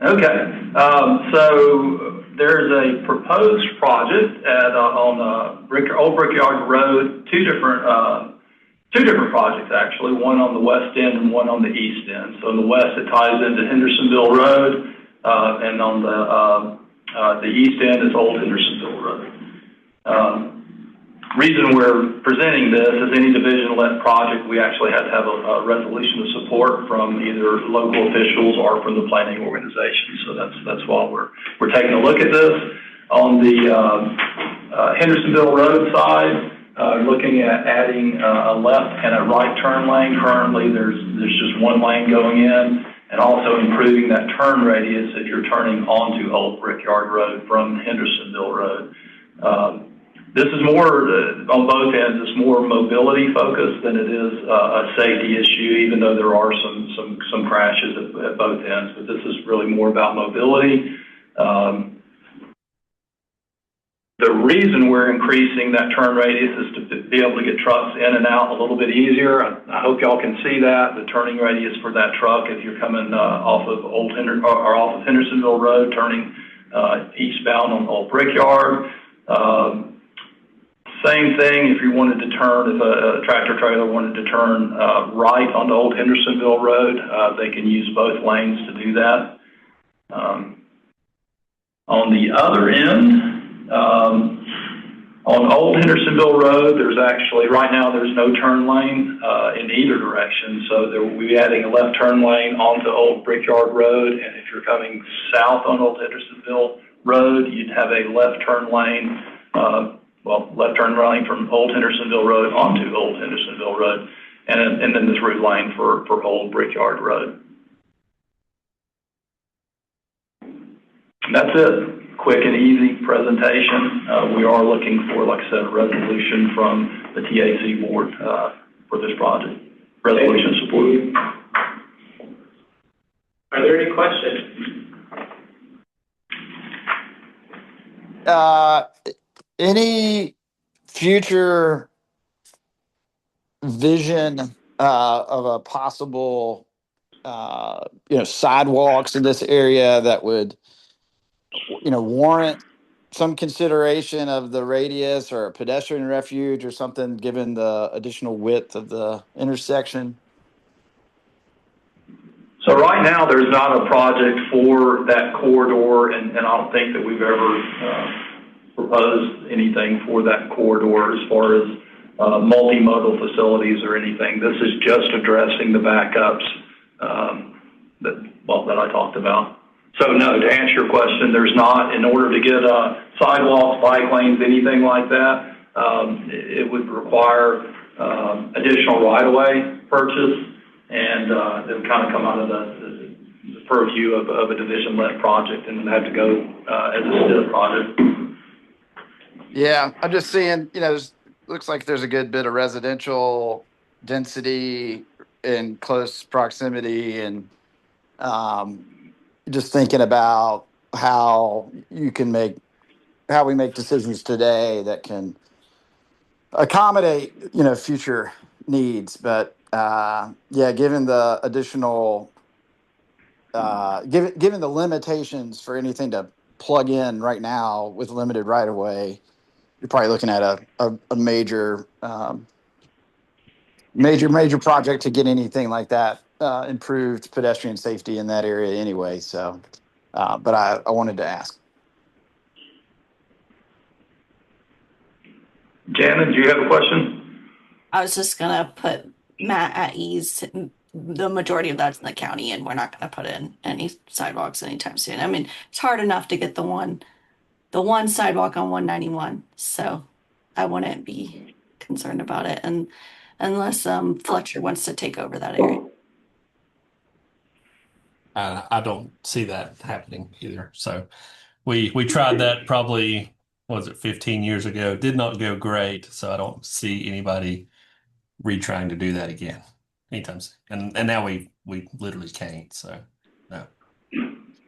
Okay, so there's a proposed project at on Old Brickyard Road. Two different projects actually. One on the west end and one on the east end. So in the west, it ties into Hendersonville Road, and on the east end is Old Hendersonville Road. Reason we're presenting this is any division-led project, we actually have to have a resolution of support from either local officials or from the planning organization. So that's why we're taking a look at this. On the Hendersonville Road side, looking at adding a left and a right turn lane. Currently, there's just one lane going in, and also improving that turn radius if you're turning onto Old Brickyard Road from Hendersonville Road. This is more, on both ends, it's more mobility focused than it is a safety issue, even though there are some crashes at both ends. But this is really more about mobility. The reason we're increasing that turn radius is to be able to get trucks in and out a little bit easier. I hope y'all can see that. The turning radius for that truck, if you're coming off of off of Hendersonville Road, turning eastbound on Old Brickyard. Same thing if you wanted to turn, if a tractor trailer wanted to turn right onto Old Hendersonville Road, they can use both lanes to do that. On the other end, on Old Hendersonville Road, there's actually, right now there's no turn lane in either direction, so there will be adding a left turn lane onto Old Brickyard Road, and if you're coming south on Old Hendersonville Road, you'd have a left turn lane, left turn lane from Old Hendersonville Road onto Old Hendersonville Road, and then the through lane for Old Brickyard Road. And that's it. Quick and easy presentation. We are looking for, like I said, a resolution from the TAC board for this project. Resolution support. Are there any questions? Any future vision of a possible, sidewalks in this area that would, warrant some consideration of the radius or a pedestrian refuge or something, given the additional width of the intersection? So right now, there's not a project for that corridor, and I don't think that we've ever proposed anything for that corridor as far as multimodal facilities or anything. This is just addressing the backups that I talked about. So no, to answer your question, there's not, in order to get sidewalks, bike lanes, anything like that, it would require additional right-of-way purchase, and it would kind of come out of the purview of a division-led project and would have to go as a STIP project. Yeah, I'm just seeing, looks like there's a good bit of residential density in close proximity, and just thinking about how we make decisions today that can accommodate, future needs. But yeah, given the additional, given the limitations for anything to plug in right now with limited right of way, you're probably looking at a major, major project to get anything like that, improved pedestrian safety in that area anyway. So, but I wanted to ask. Janet, do you have a question? I was just gonna put Matt at ease. The majority of that's in the county, and we're not gonna put in any sidewalks anytime soon. I mean, it's hard enough to get the one sidewalk on 191, so I wouldn't be concerned about it, and unless Fletcher wants to take over that area. I don't see that happening either. So we tried that probably, what was it, 15 years ago. Did not go great. So I don't see anybody retrying to do that again anytime soon. And now we literally can't. So no.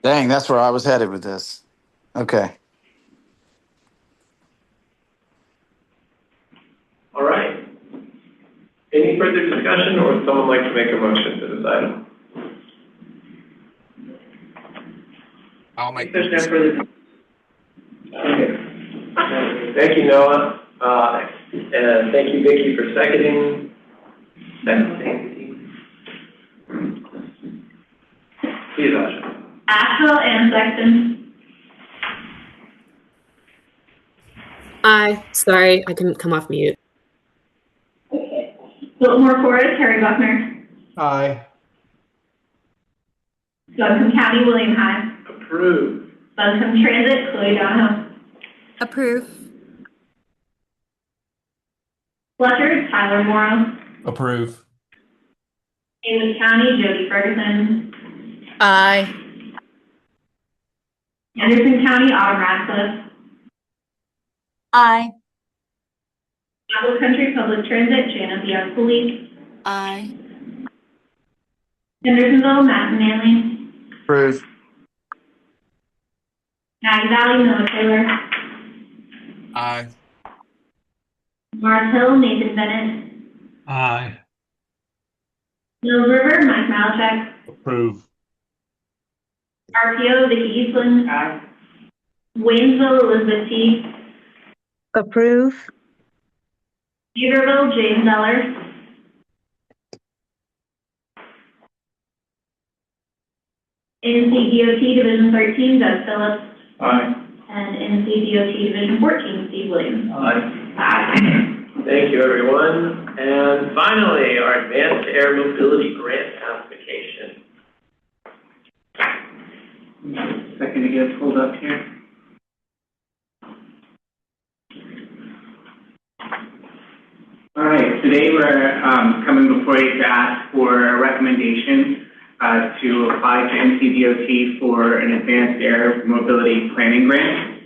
Dang, that's where I was headed with this. Okay. All right. Any further discussion, or would someone like to make a motion to this item? I'll make There's no further. Okay. Thank you, Noah. And thank you, Vicki, for seconding. Please, Asha. Asheville and Sexton. Aye. Sorry, I couldn't come off mute. Biltmore Forest, Harry Buckner. Aye. Buncombe County, William High. Approved. Buncombe Transit, Chloe Donahoe. Approve. Fletcher, Tyler Morrow. Approve. Haywood County, Jody Ferguson. Aye. Anderson County, Autumn Radcliffe. Aye. Apple Country Public Transit, Jana Bianculli. Aye. Hendersonville, Matt Manley. Approve. Maggie Valley, Noah Taylor. Aye. Mars Hill, Nathan Bennett. Aye. Mills River, Mike Malachek. Approve. RPO, Vicki Eastland. Aye. Waynesville, Elizabeth T. Approve. Cedarville, James Eller. NCDOT Division 13, Doug Phillips. Aye. And NCDOT Division 14, Steve Williams. Aye. Thank you, everyone. And finally, our Advanced Air Mobility Grant application. Second to get pulled up here. All right, today we're coming before you to ask for a recommendation to apply to NCDOT for an Advanced Air Mobility Planning Grant.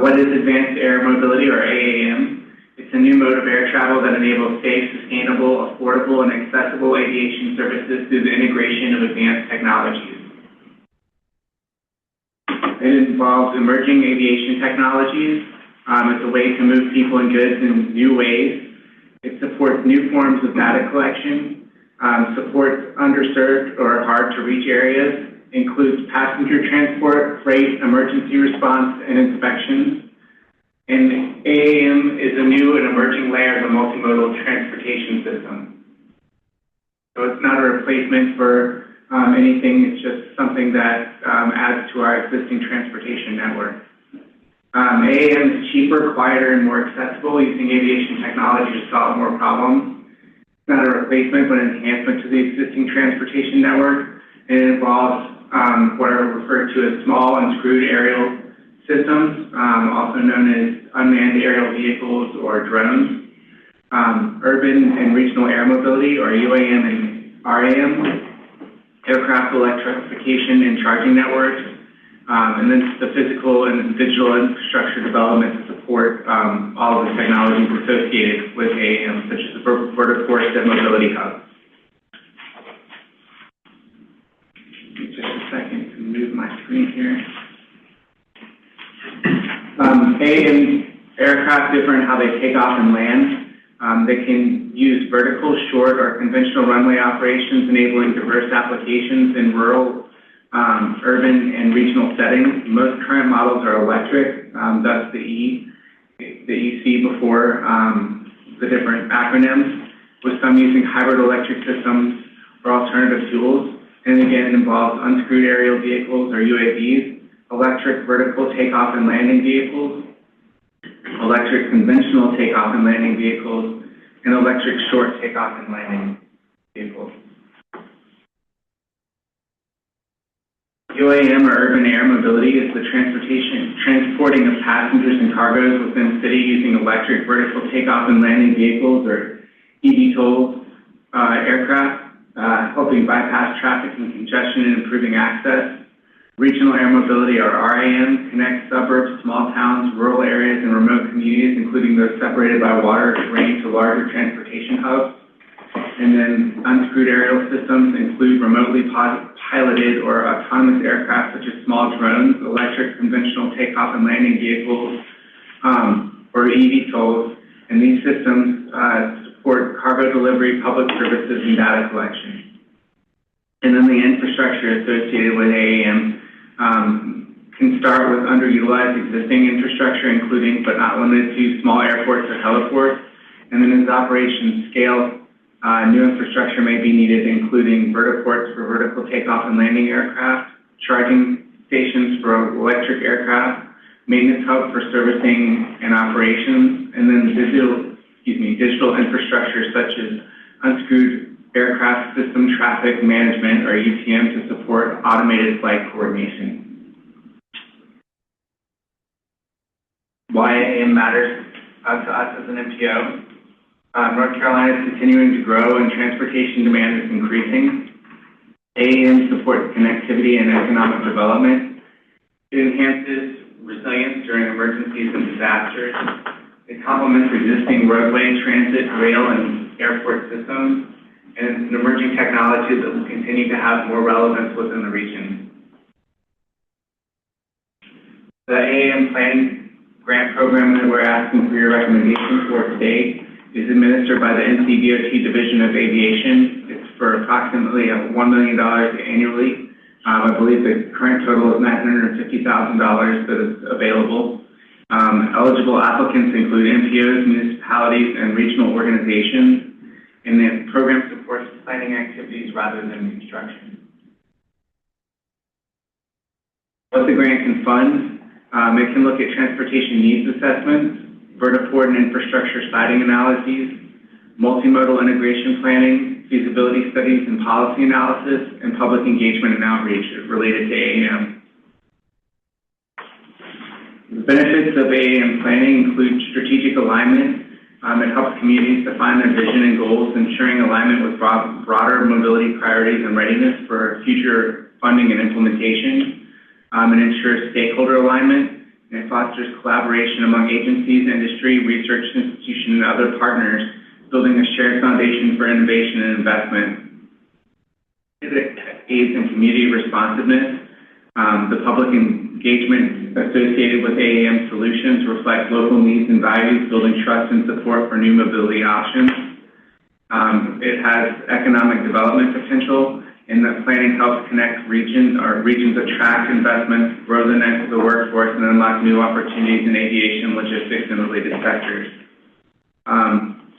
What is Advanced Air Mobility, or AAM? It's a new mode of air travel that enables safe, sustainable, affordable, and accessible aviation services through the integration of advanced technologies. It involves emerging aviation technologies. It's a way to move people and goods in new ways. It supports new forms of data collection, supports underserved or hard to reach areas, includes passenger transport, freight, emergency response, and inspections. And AAM is a new and emerging layer of the multimodal transportation system. So it's not a replacement for anything, it's just something that adds to our existing transportation network. AAM is cheaper, quieter, and more accessible, using aviation technology to solve more problems. It's not a replacement, but an enhancement to the existing transportation network. And it involves what are referred to as small unscrewed aerial systems, also known as unmanned aerial vehicles or drones. Urban and regional air mobility, or UAM and RAM. Aircraft electrification and charging networks. And then the physical and digital infrastructure development to support all of the technologies associated with AAM, such as the vertiports and mobility hubs. second to move my screen here. AAM aircraft differ in how they take off and land. They can use vertical, short, or conventional runway operations, enabling diverse applications in rural, urban, and regional settings. Most current models are electric, thus the E that you see before the different acronyms, with some using hybrid electric systems or alternative fuels. And again, it involves unscrewed aerial vehicles or UAVs, electric vertical takeoff and landing vehicles, electric conventional takeoff and landing vehicles, and electric short takeoff and landing vehicles. UAM, or urban air mobility, is the transporting of passengers and cargoes within city using electric vertical takeoff and landing vehicles, or eVTOL aircraft, helping bypass traffic and congestion and improving access. Regional air mobility, or RAM, connects suburbs, small towns, rural areas, and remote communities, including those separated by water, terrain, to larger transportation hubs. And then unscrewed aerial systems include remotely piloted or autonomous aircraft such as small drones, electric conventional takeoff and landing vehicles, or eVTOLs. And these systems support cargo delivery, public services, and data collection. And then the infrastructure associated with AAM can start with underutilized existing infrastructure, including but not limited to small airports or heliports. And then as operations scale, new infrastructure may be needed, including vertiports for vertical takeoff and landing aircraft, charging stations for electric aircraft, maintenance hubs for servicing and operations, and then digital infrastructure such as unscrewed aircraft system traffic management, or UTM, to support automated flight coordination. Why AAM matters to us as an MPO. North Carolina is continuing to grow and transportation demand is increasing. AAM supports connectivity and economic development. It enhances resilience during emergencies and disasters. It complements existing roadway, transit, rail, and airport systems. And it's an emerging technology that will continue to have more relevance within the region. The AAM planning grant program that we're asking for your recommendation for today is administered by the NCDOT Division of Aviation. It's for approximately $1 million annually. I believe the current total is $950,000 that is available. Eligible applicants include MPOs, municipalities, and regional organizations. And the program supports planning activities rather than construction. What the grant can fund, it can look at transportation needs assessments, vertiport and infrastructure siting analyses, multimodal integration planning, feasibility studies and policy analysis, and public engagement and outreach related to AAM. The benefits of AAM planning include strategic alignment. It helps communities define their vision and goals, ensuring alignment with broader mobility priorities and readiness for future funding and implementation. It ensures stakeholder alignment. And it fosters collaboration among agencies, industry, research institutions, and other partners, building a shared foundation for innovation and investment. It aids in community responsiveness. The public engagement associated with AAM solutions reflects local needs and values, building trust and support for new mobility options. It has economic development potential, and that planning helps connect regions attract investments, grow the workforce, and unlock new opportunities in aviation, logistics, and related sectors.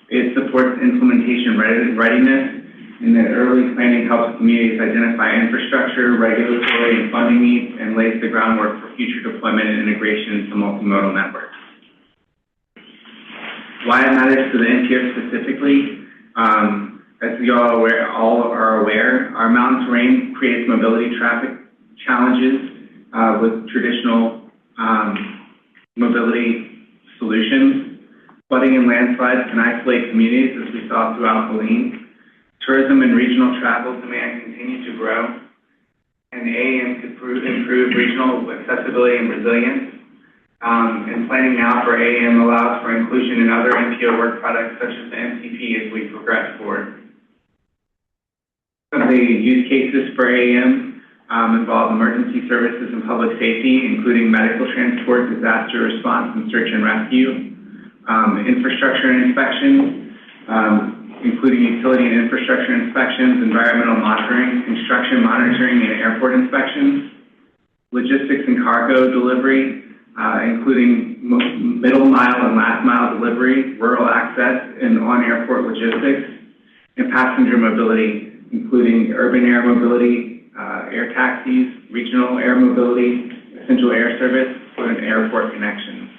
It supports implementation readiness, and that early planning helps communities identify infrastructure, regulatory, and funding needs, and lays the groundwork for future deployment and integration into multimodal networks. Why it matters to the MPO specifically, as you all are aware, our mountain terrain creates mobility traffic challenges with traditional mobility solutions. Flooding and landslides can isolate communities, as we saw throughout Helene. Tourism and regional travel demand continue to grow, and AAM could improve regional accessibility and resilience. And planning now for AAM allows for inclusion in other MPO work products such as the MCP as we progress forward. Some of the use cases for AAM involve emergency services and public safety, including medical transport, disaster response, and search and rescue. Infrastructure and inspections, including utility and infrastructure inspections, environmental monitoring, construction monitoring, and airport inspections. Logistics and cargo delivery, including middle mile and last mile delivery, rural access, and on-airport logistics, and passenger mobility, including urban air mobility, air taxis, regional air mobility, essential air service, and airport connections.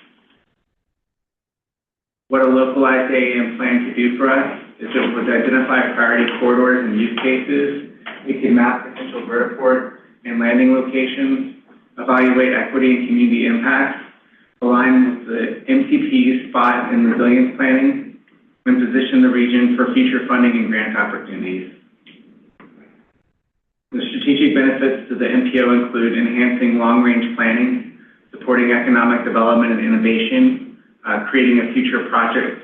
What a localized AAM plan could do for us is it would identify priority corridors and use cases. We can map potential vertiport and landing locations, evaluate equity and community impacts, align with the MCP's spot and resilience planning, and position the region for future funding and grant opportunities. The strategic benefits to the MPO include enhancing long-range planning, supporting economic development and innovation, creating a future project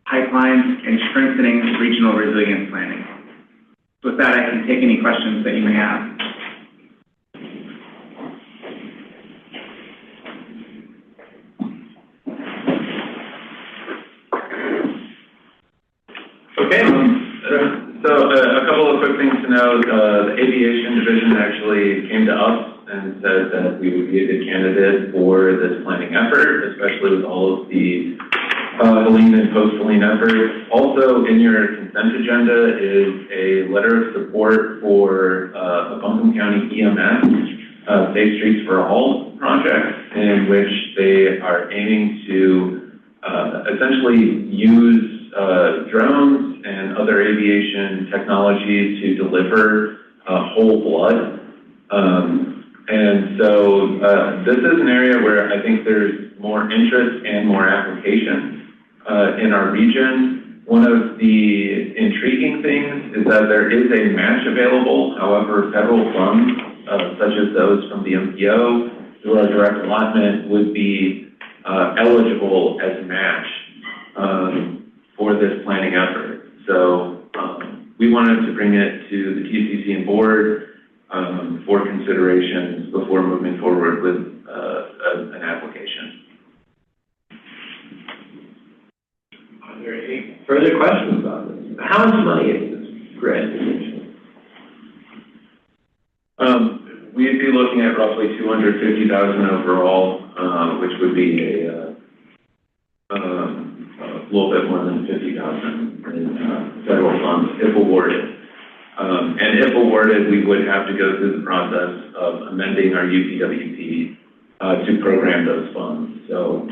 pipeline, and strengthening regional resilience planning. With that, I can take any questions that you may have. Okay, so a couple of quick things to know. The aviation division actually came to us and said that we would be a good candidate for this planning effort, especially with all of the lean and post-lean efforts. Also, in your consent agenda is a letter of support for a Buncombe County EMS Safe Streets for All project, in which they are aiming to essentially use drones and other aviation technology to deliver whole blood. And so this is an area where I think there's more interest and more application in our region. One of the intriguing things is that there is a match available. However, federal funds, such as those from the MPO through our direct allotment, would be eligible as a match for this planning effort. So we wanted to bring it to the TCC and board for considerations before moving forward with an application. Are there any further questions about this? How much money is this grant? We'd be looking at roughly $250,000 overall, which would be a little bit more than $50,000 in federal funds if awarded. And if awarded, we would have to go through the process of amending our UPWP to program those funds. So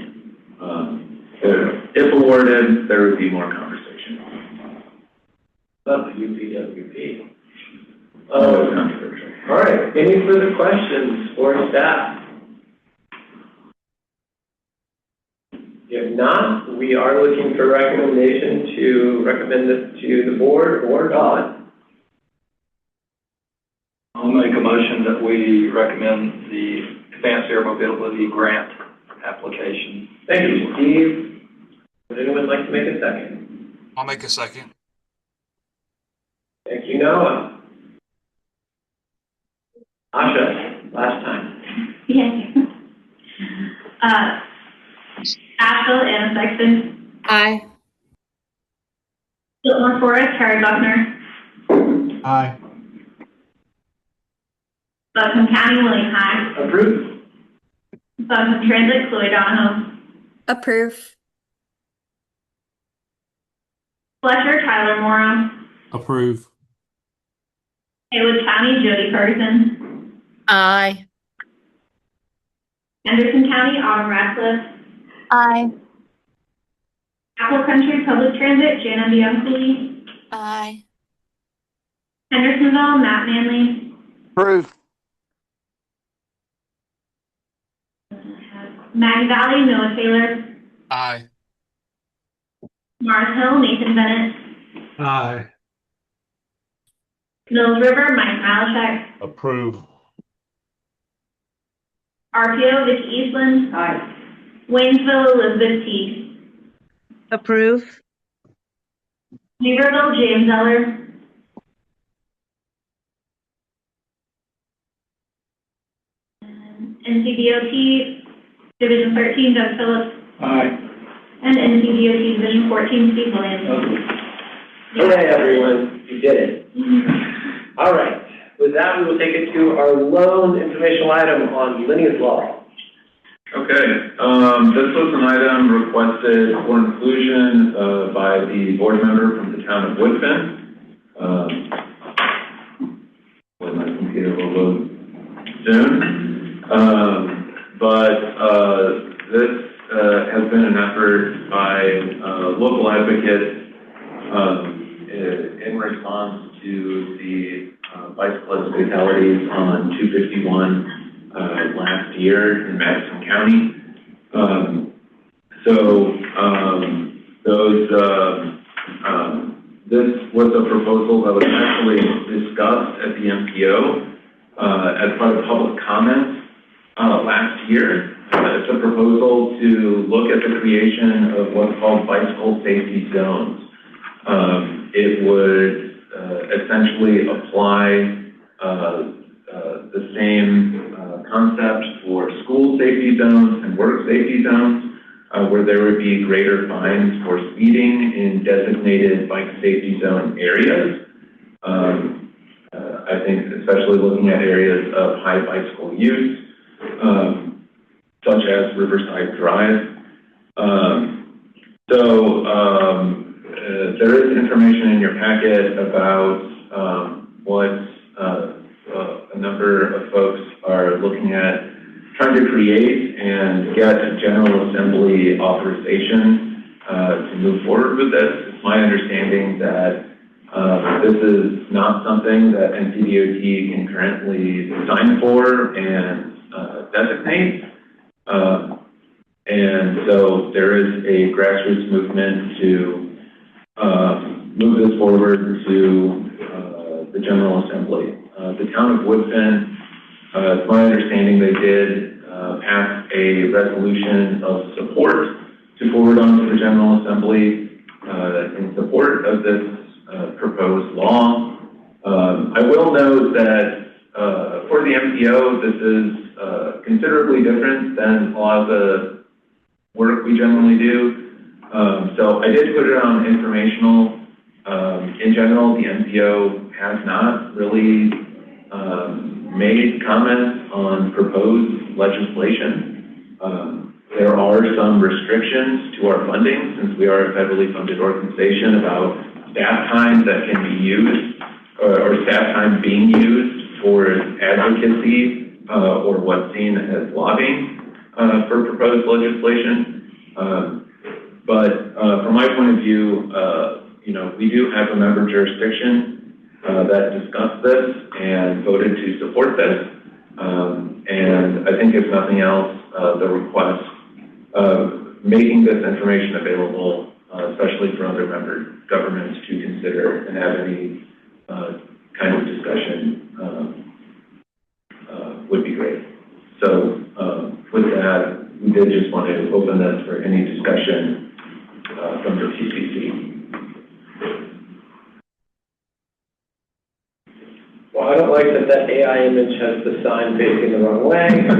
if awarded, there would be more conversation. About the UPWP. All right, any further questions for staff? If not, we are looking for recommendation to recommend this to the board or God. I'll make a motion that we recommend the Advanced Air Mobility Grant application. Thank you, Steve. Would anyone like to make a second? I'll make a second. Thank you, Noah. Asha, last time. Yes. Asheville, Anna Sexton. Aye. Biltmore Forest, Harry Buckner. Aye. Buncombe County, William High. Approved. Buncombe Transit, Chloe Donahoe. Approve. Fletcher, Tyler Morrow. Approve. Haywood County, Jody Ferguson. Aye. Henderson County, Autumn Radcliffe. Aye. Apple Country Public Transit, Jana Bianculli. Aye. Hendersonville, Matt Manley. Approve. Maggie Valley, Noah Taylor. Aye. Mars Hill, Nathan Bennett. Aye. Mills River, Mike Malachek. Approve. RPO, Vicki Eastland. Aye. Waynesville, Elizabeth Teague. Approve. Weaverville, James Eller. NCDOT Division 13, Doug Phillips. Aye. And NCDOT Division 14, Steve Williams. Hooray, everyone, you did it. All right, with that, we will take it to our lone informational item on Linnea's Law. Okay, this was an item requested for inclusion by the board member from the town of Woodfin. When my computer will load soon. This has been an effort by local advocates in response to the bicyclist fatalities on 251 last year in Madison County. This was a proposal that was actually discussed at the MPO as part of public comments last year. It's a proposal to look at the creation of what's called bicycle safety zones. It would essentially apply the same concept for school safety zones and work safety zones, where there would be greater fines for speeding in designated bike safety zone areas. I think especially looking at areas of high bicycle use, such as Riverside Drive. There is information in your packet about what a number of folks are looking at trying to create and get a General Assembly authorization to move forward with this. It's my understanding that this is not something that NCDOT can currently design for and designate. And so there is a grassroots movement to move this forward to the General Assembly. The town of Woodfin, it's my understanding they did pass a resolution of support to forward on to the General Assembly in support of this proposed law. I will note that for the MPO, this is considerably different than a lot of the work we generally do. So I did put it on informational. In general, the MPO has not really made comments on proposed legislation. There are some restrictions to our funding, since we are a federally funded organization, about staff time that can be used, or staff time being used for advocacy or what's seen as lobbying for proposed legislation. But from my point of view, we do have a member jurisdiction that discussed this and voted to support this. And I think if nothing else, the request of making this information available, especially for other member governments to consider and have any kind of discussion, would be great. So with that, we did just want to open this for any discussion from the TCC. Well, I don't like that AI image has the sign facing the wrong way, but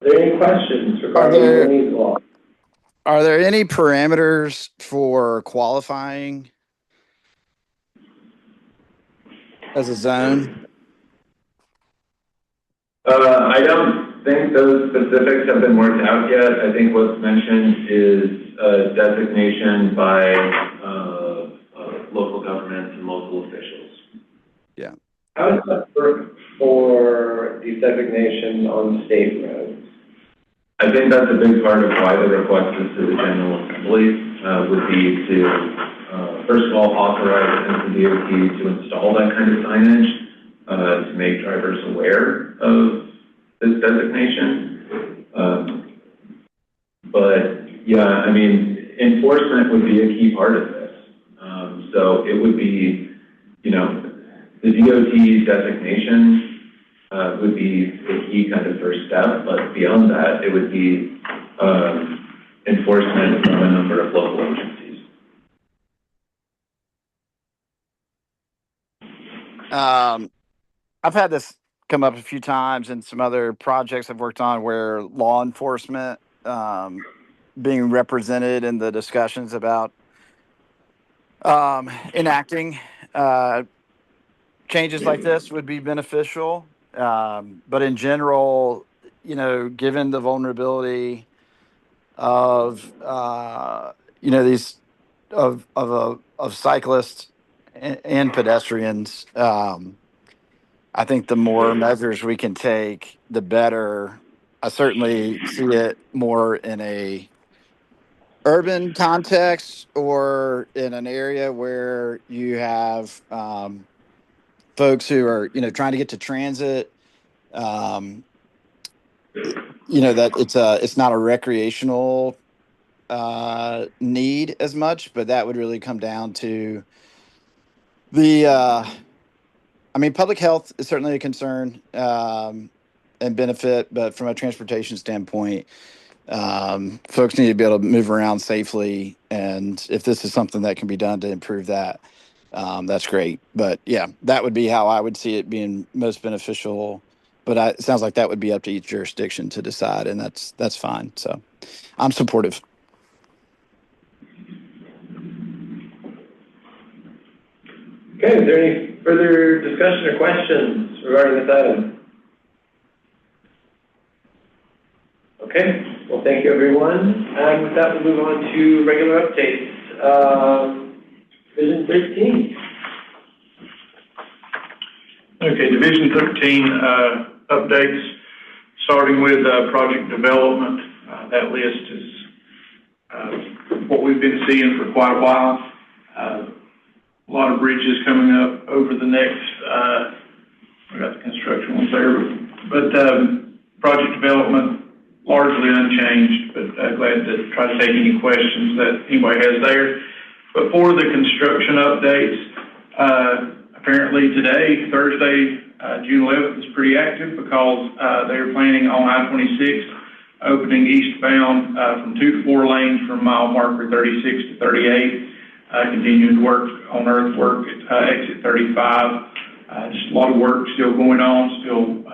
are there any questions regarding Linnea's Law? Are there any parameters for qualifying as a zone? I don't think those specifics have been worked out yet. I think what's mentioned is a designation by local governments and local officials. Yeah. How does that work for these designations on state roads? I think that's a big part of why the request is to the General Assembly would be to, first of all, authorize NCDOT to install that kind of signage to make drivers aware of this designation. But yeah, I mean, enforcement would be a key part of this. So it would be, the DOT designation would be the key kind of first step, but beyond that, it would be enforcement from a number of local agencies. I've had this come up a few times in some other projects I've worked on where law enforcement being represented in the discussions about enacting changes like this would be beneficial. But in general, given the vulnerability of these of cyclists and pedestrians, I think the more measures we can take, the better. I certainly see it more in a urban context or in an area where you have folks who are trying to get to transit. That it's not a recreational need as much, but that would really come down to the public health is certainly a concern and benefit, but from a transportation standpoint, folks need to be able to move around safely. And if this is something that can be done to improve that, that's great. But yeah, that would be how I would see it being most beneficial. But it sounds like that would be up to each jurisdiction to decide, and that's fine. So I'm supportive. Okay, is there any further discussion or questions regarding this item? Okay, well, thank you, everyone. And with that, we'll move on to regular updates. Division 13. Okay, Division 13 updates, starting with project development. That list is what we've been seeing for quite a while. A lot of bridges coming up over the next, I got the construction ones there, but project development largely unchanged, but glad to try to take any questions that anybody has there. But for the construction updates, apparently today, Thursday, June 11th, is pretty active because they're planning on I-26 opening eastbound from 2 to 4 lanes from mile marker 36 to 38. Continuing to work on earthwork at exit 35. Just a lot of work still going on, still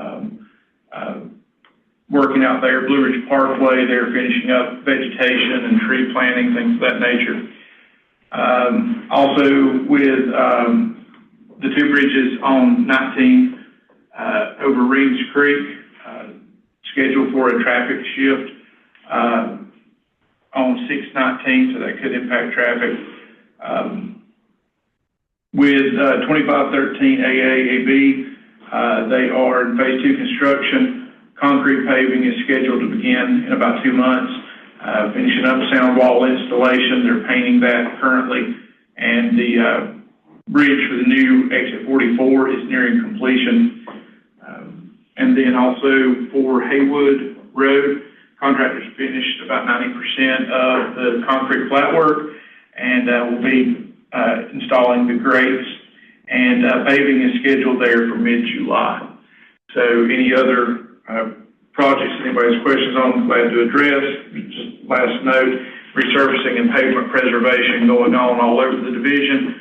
working out there. Blue Ridge Parkway, they're finishing up vegetation and tree planting, things of that nature. Also with the 2 bridges on 19 over Reeves Creek, scheduled for a traffic shift on 619, so that could impact traffic. With 2513 AAAB, they are in phase 2 construction. Concrete paving is scheduled to begin in about 2 months. Finishing up sound wall installation, they're painting that currently, and the bridge for the new exit 44 is nearing completion. And then also for Haywood Road, contractors finished about 90% of the concrete flat work, and will be installing the grates, and paving is scheduled there for mid-July. So any other projects anybody has questions on, I'm glad to address. Just last note, resurfacing and pavement preservation going on all over the division,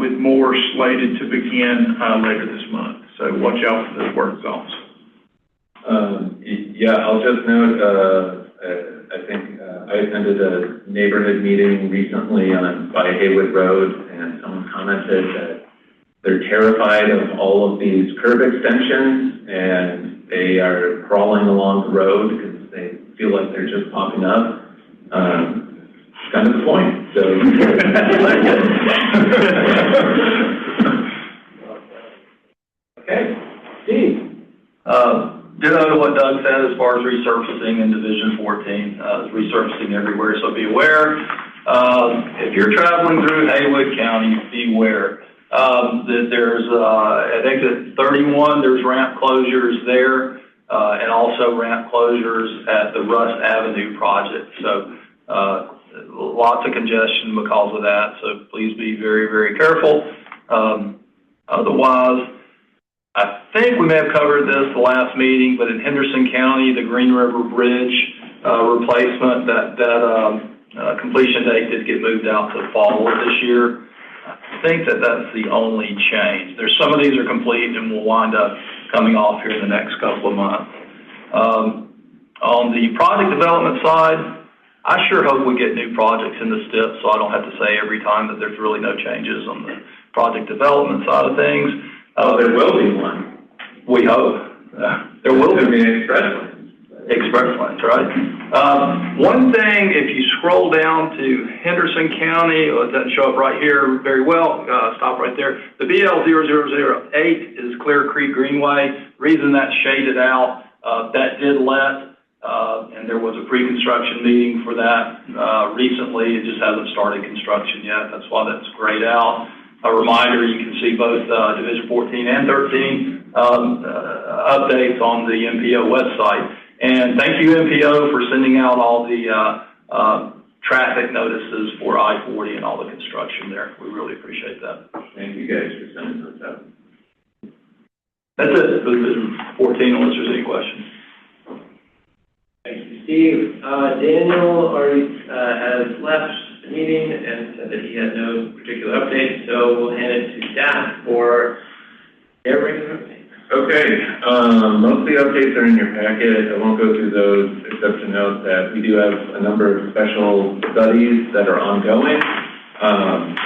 with more slated to begin later this month. So watch out for those work zones. Yeah, I'll just note, I think I attended a neighborhood meeting recently by Haywood Road, and someone commented that they're terrified of all of these curb extensions, and they are crawling along the road because they feel like they're just popping up. Kind of the point. So. Okay, Steve. Ditto to what Doug said as far as resurfacing in Division 14. Resurfacing everywhere, so be aware. If you're traveling through Haywood County, beware. That there's, I think at 31, there's ramp closures there, and also ramp closures at the Russ Avenue project. So lots of congestion because of that, so please be very, very careful. Otherwise, I think we may have covered this the last meeting, but in Henderson County, the Green River Bridge replacement, that completion date did get moved out to the fall of this year. I think that's the only change. There's some of these are complete and will wind up coming off here in the next couple of months. On the project development side, I sure hope we get new projects in the STIP, so I don't have to say every time that there's really no changes on the project development side of things. There will be one. We hope. There will be. Express lanes, right? One thing, if you scroll down to Henderson County, it doesn't show up right here very well, stop right there. The BL0008 is Clear Creek Greenway. Reason that's shaded out, that did let, and there was a pre-construction meeting for that recently. It just hasn't started construction yet. That's why that's grayed out. A reminder, you can see both Division 14 and 13 updates on the MPO website. And thank you, MPO, for sending out all the traffic notices for I-40 and all the construction there. We really appreciate that. Thank you guys for sending those out. That's it for Division 14, unless there's any questions. Thank you, Steve. Daniel already has left the meeting and said that he had no particular update, so we'll hand it to staff for their regular update. Okay, most of the updates are in your packet. I won't go through those except to note that we do have a number of special studies that are ongoing,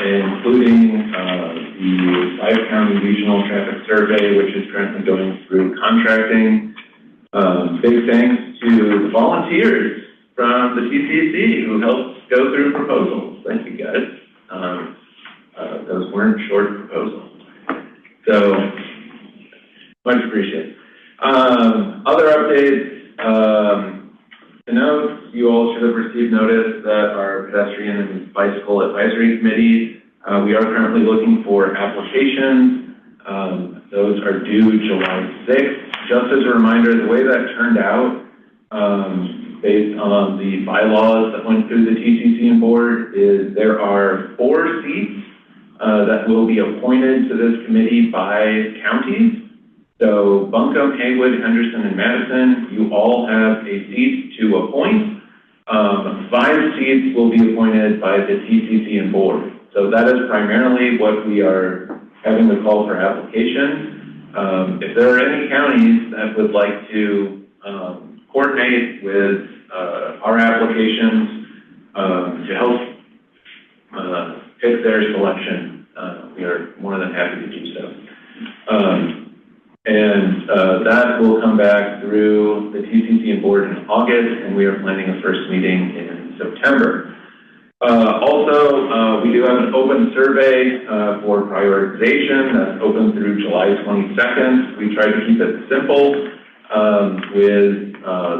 including the 5-county regional traffic survey, which is currently going through contracting. Big thanks to the volunteers from the TCC who helped go through proposals. Thank you, guys. Those weren't short proposals. So, much appreciated. Other updates, to note, you all should have received notice that our pedestrian and bicycle advisory committee, we are currently looking for applications. Those are due July 6th. Just as a reminder, the way that turned out, based on the bylaws that went through the TCC board, is there are 4 seats that will be appointed to this committee by counties. So Buncombe, Haywood, Henderson, and Madison, you all have a seat to appoint. 5 seats will be appointed by the TCC board. So that is primarily what we are having the call for applications. If there are any counties that would like to coordinate with our applications to help pick their selection, we are more than happy to do so. That will come back through the TCC board in August, and we are planning a first meeting in September. Also, we do have an open survey for prioritization that's open through July 22nd. We try to keep it simple with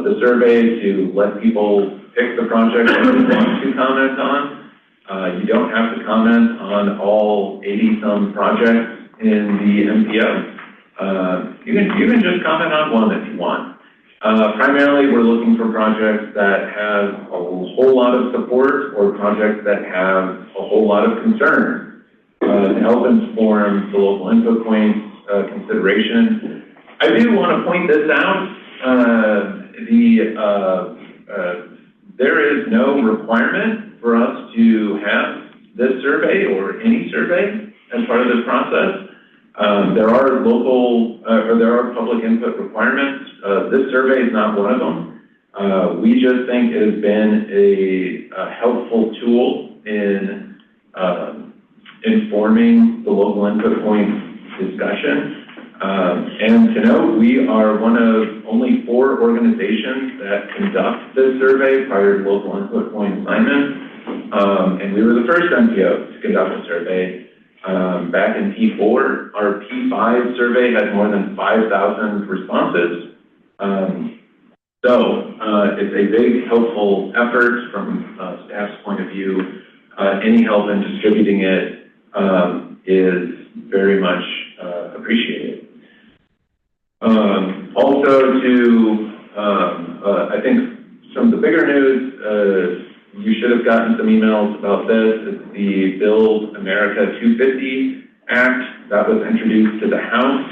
the survey to let people pick the project that they want to comment on. You don't have to comment on all 80-some projects in the MPO. You can just comment on one if you want. Primarily, we're looking for projects that have a whole lot of support or projects that have a whole lot of concern to help inform the local input points consideration. I do want to point this out. There is no requirement for us to have this survey or any survey as part of this process. There are there are public input requirements. This survey is not one of them. We just think it has been a helpful tool in informing the local input point discussion. And to note, we are one of only 4 organizations that conduct this survey prior to local input point assignment. And we were the first MPO to conduct a survey. Back in P4, our P5 survey had more than 5,000 responses. So it's a big helpful effort from staff's point of view. Any help in distributing it is very much appreciated. Also I think some of the bigger news, you should have gotten some emails about this. It's the Build America 250 Act that was introduced to the House.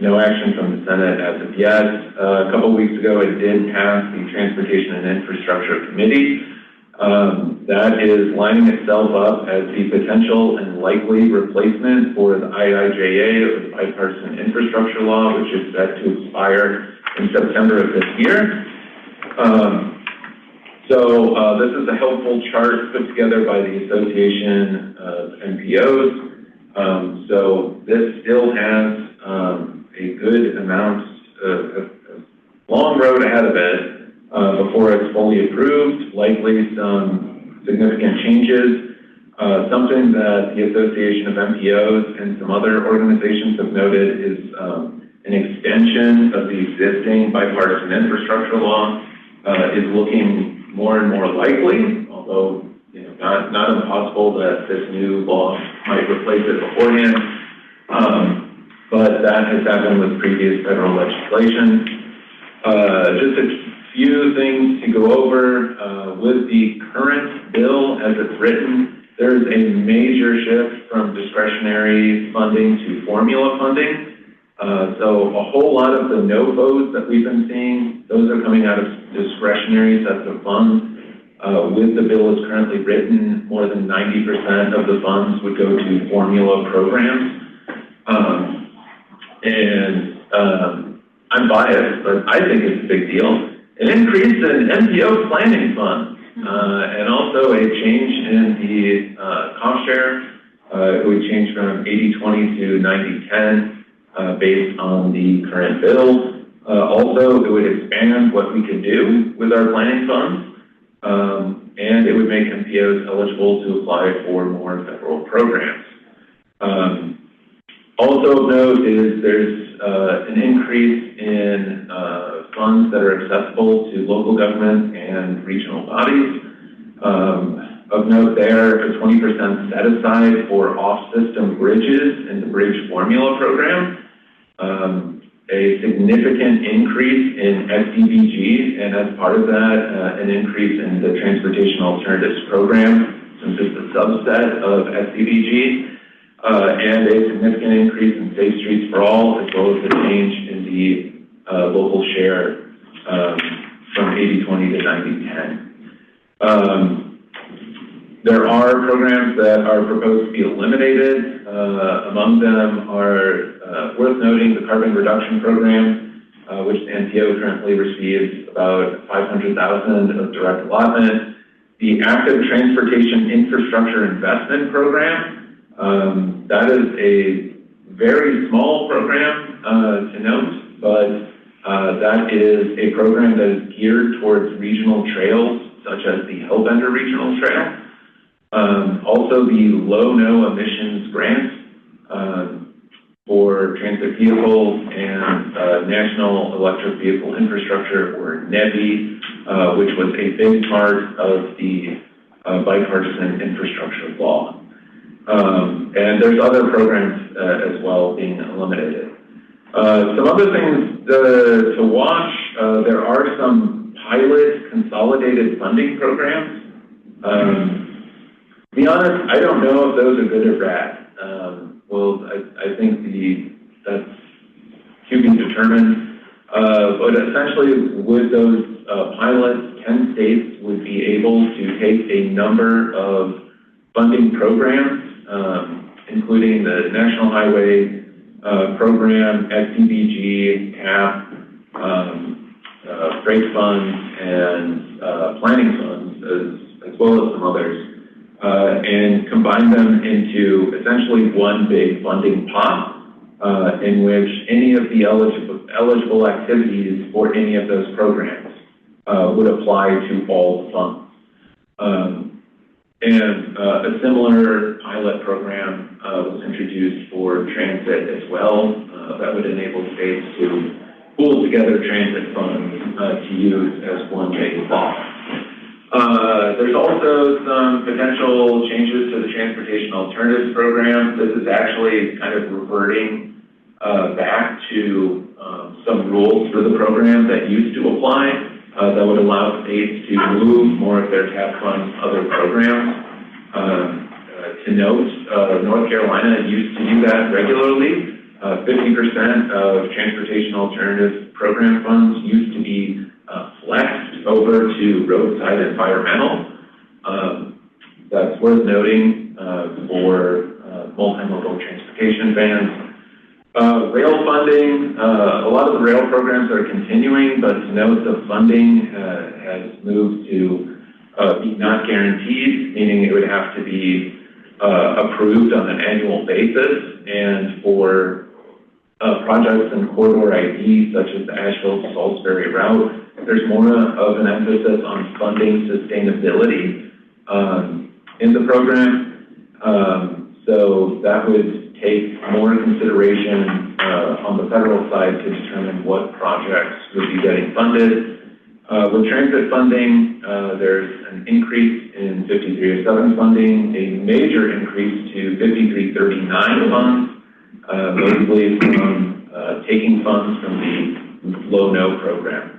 No action from the Senate as of yet. A couple of weeks ago, it did pass the Transportation and Infrastructure Committee. That is lining itself up as the potential and likely replacement for the IIJA, or the Bipartisan Infrastructure Law, which is set to expire in September of this year. This is a helpful chart put together by the Association of MPOs. So this still has a good amount of long road ahead of it before it's fully approved, likely some significant changes. Something that the Association of MPOs and some other organizations have noted is an extension of the existing bipartisan infrastructure law is looking more and more likely, although not impossible that this new law might replace it beforehand. But that has happened with previous federal legislation. Just a few things to go over. With the current bill as it's written, there is a major shift from discretionary funding to formula funding. So a whole lot of the NOFOs that we've been seeing, those are coming out of discretionary sets of funds. With the bill as currently written, more than 90% of the funds would go to formula programs. I'm biased, but I think it's a big deal. An increase in MPO planning funds, and also a change in the cost share. It would change from 80-20 to 90-10 based on the current bill. Also, it would expand what we could do with our planning funds. And it would make MPOs eligible to apply for more federal programs. Also of note is there's an increase in funds that are accessible to local government and regional bodies. Of note there, a 20% set aside for off-system bridges in the Bridge Formula program. A significant increase in SDBG, and as part of that, an increase in the Transportation Alternatives Program, since it's a subset of SDBG, and a significant increase in Safe Streets for All, as well as a change in the local share from 80-20 to 90-10. There are programs that are proposed to be eliminated. Among them are worth noting the Carbon Reduction Program, which the NPO currently receives about $500,000 of direct allotment. The Active Transportation Infrastructure Investment Program, that is a very small program to note, but that is a program that is geared towards regional trails, such as the Hellbender Regional Trail. Also the low-no emissions grant for transit vehicles and National Electric Vehicle Infrastructure, or NEVI, which was a big part of the bipartisan infrastructure law. And there's other programs as well being eliminated. Some other things to watch, there are some pilot consolidated funding programs. To be honest, I don't know if those are good or bad. I think that's to be determined. But essentially, with those pilots, 10 states would be able to take a number of funding programs, including the National Highway Program, SDBG, TAP, freight funds, and planning funds, as well as some others. And combine them into essentially one big funding pot in which any of the eligible activities for any of those programs would apply to all the funds. And a similar pilot program was introduced for transit as well that would enable states to pool together transit funds to use as one big pot. There's also some potential changes to the Transportation Alternatives Program. This is actually kind of reverting back to some rules for the program that used to apply that would allow states to move more of their TAP funds to other programs. To note, North Carolina used to do that regularly. 50% of Transportation Alternatives Program funds used to be flexed over to roadside environmental. That's worth noting for multimodal transportation vans. Rail funding, a lot of the rail programs are continuing, but to note the funding has moved to be not guaranteed, meaning it would have to be approved on an annual basis. And for projects in corridor ID, such as the Asheville to Salisbury route, there's more of an emphasis on funding sustainability in the program. So that would take more consideration on the federal side to determine what projects would be getting funded. With transit funding, there's an increase in 5307 funding, a major increase to 5339 funds, mostly from taking funds from the Low-No program.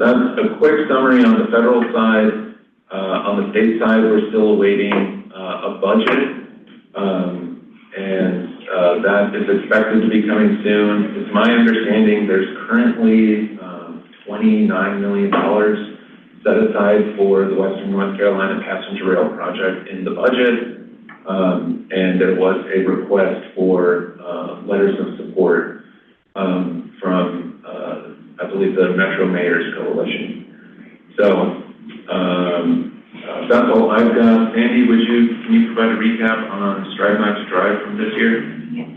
That's a quick summary on the federal side. On the state side, we're still awaiting a budget, and that is expected to be coming soon. It's my understanding there's currently $29 million set aside for the Western North Carolina Passenger Rail Project in the budget, and there was a request for letters of support from, I believe, the Metro Mayors Coalition. So that's all I've got. Sandy, can you provide a recap on Strive Not to Drive from this year? Yes.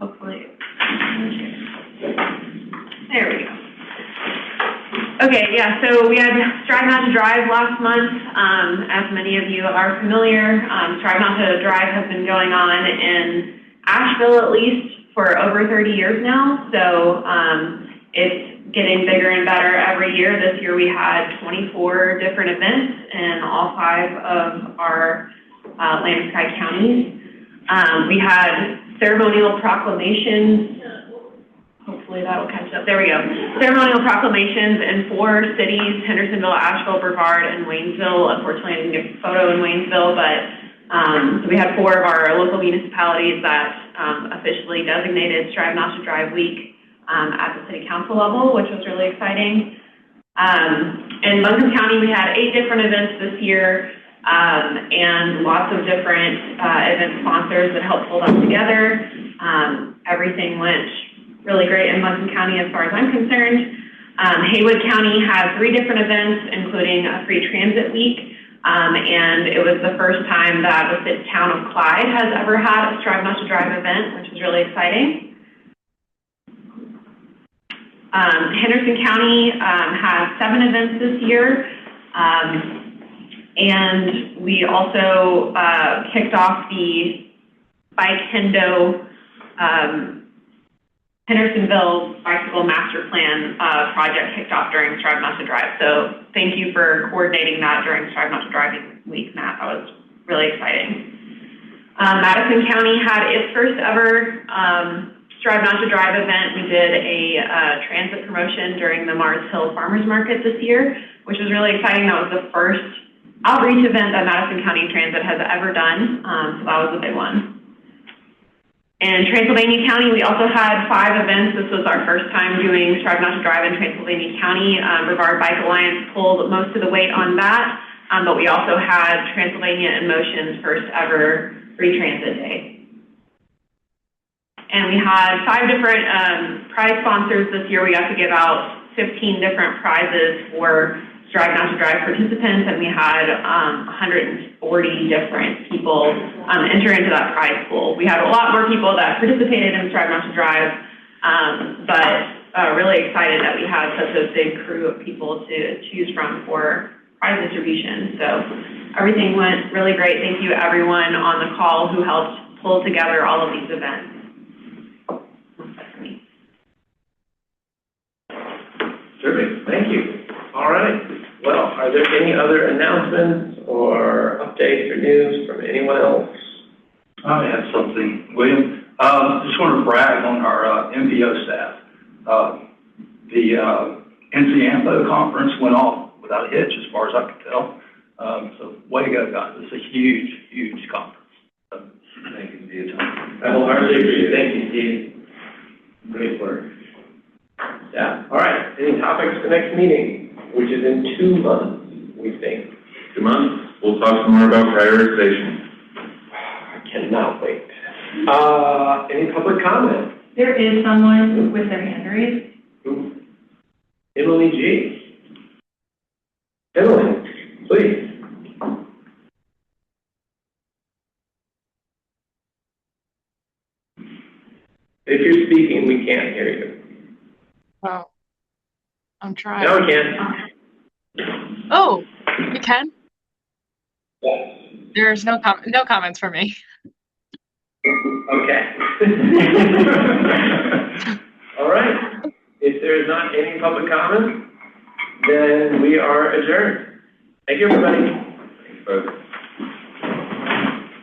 Hopefully. There we go. Okay, yeah, so we had Strive Not to Drive last month. As many of you are familiar, Strive Not to Drive has been going on in Asheville at least for over 30 years now. So it's getting bigger and better every year. This year we had 24 different events in all 5 of our Land and Sky counties. We had ceremonial proclamations. Hopefully that'll catch up. There we go. Ceremonial proclamations in 4 cities: Hendersonville, Asheville, Brevard, and Waynesville. Unfortunately, I didn't get a photo in Waynesville, but so we had 4 of our local municipalities that officially designated Strive Not to Drive Week at the city council level, which was really exciting. In Buncombe County, we had 8 different events this year, and lots of different event sponsors that helped pull them together. Everything went really great in Buncombe County as far as I'm concerned. Haywood County had 3 different events, including a free transit week, and it was the first time that the town of Clyde has ever had a Strive Not to Drive event, which was really exciting. Henderson County had 7 events this year, and we also kicked off the Bike Hendo Hendersonville Bicycle Master Plan project kicked off during Strive Not to Drive. So thank you for coordinating that during Strive Not to Drive Week, Matt. That was really exciting. Madison County had its first ever Strive Not to Drive event. We did a transit promotion during the Mars Hill Farmers Market this year, which was really exciting. That was the first outreach event that Madison County Transit has ever done, so that was a big one. In Transylvania County, we also had 5 events. This was our first time doing Strive Not to Drive in Transylvania County. Brevard Bike Alliance pulled most of the weight on that, but we also had Transylvania in Motion's first ever free transit day. And we had 5 different prize sponsors this year. We got to give out 15 different prizes for Strive Not to Drive participants, and we had 140 different people enter into that prize pool. We had a lot more people that participated in Strive Not to Drive, but really excited that we had such a big crew of people to choose from for prize distribution. So everything went really great. Thank you everyone on the call who helped pull together all of these events. Terrific, thank you. All right, well, are there any other announcements or updates or news from anyone else? I have something, William. Just want to brag on our MPO staff. The NCAMPO conference went off without a hitch, as far as I could tell. So way to go, guys. It's a huge, huge conference. So, thank you, Steve. I wholeheartedly agree. Thank you, Steve. Great work. Yeah. All right. Any topics for next meeting, which is in 2 months, we think. 2 months, we'll talk some more about prioritization. I cannot wait. Any public comment? There is someone with their hand raised. Emily G. Emily, please. If you're speaking, we can't hear you. Oh, I'm trying. Now we can. Oh, you can? Yes. There's no comments for me. Okay. All right. If there's not any public comment, then we are adjourned. Thank you, everybody.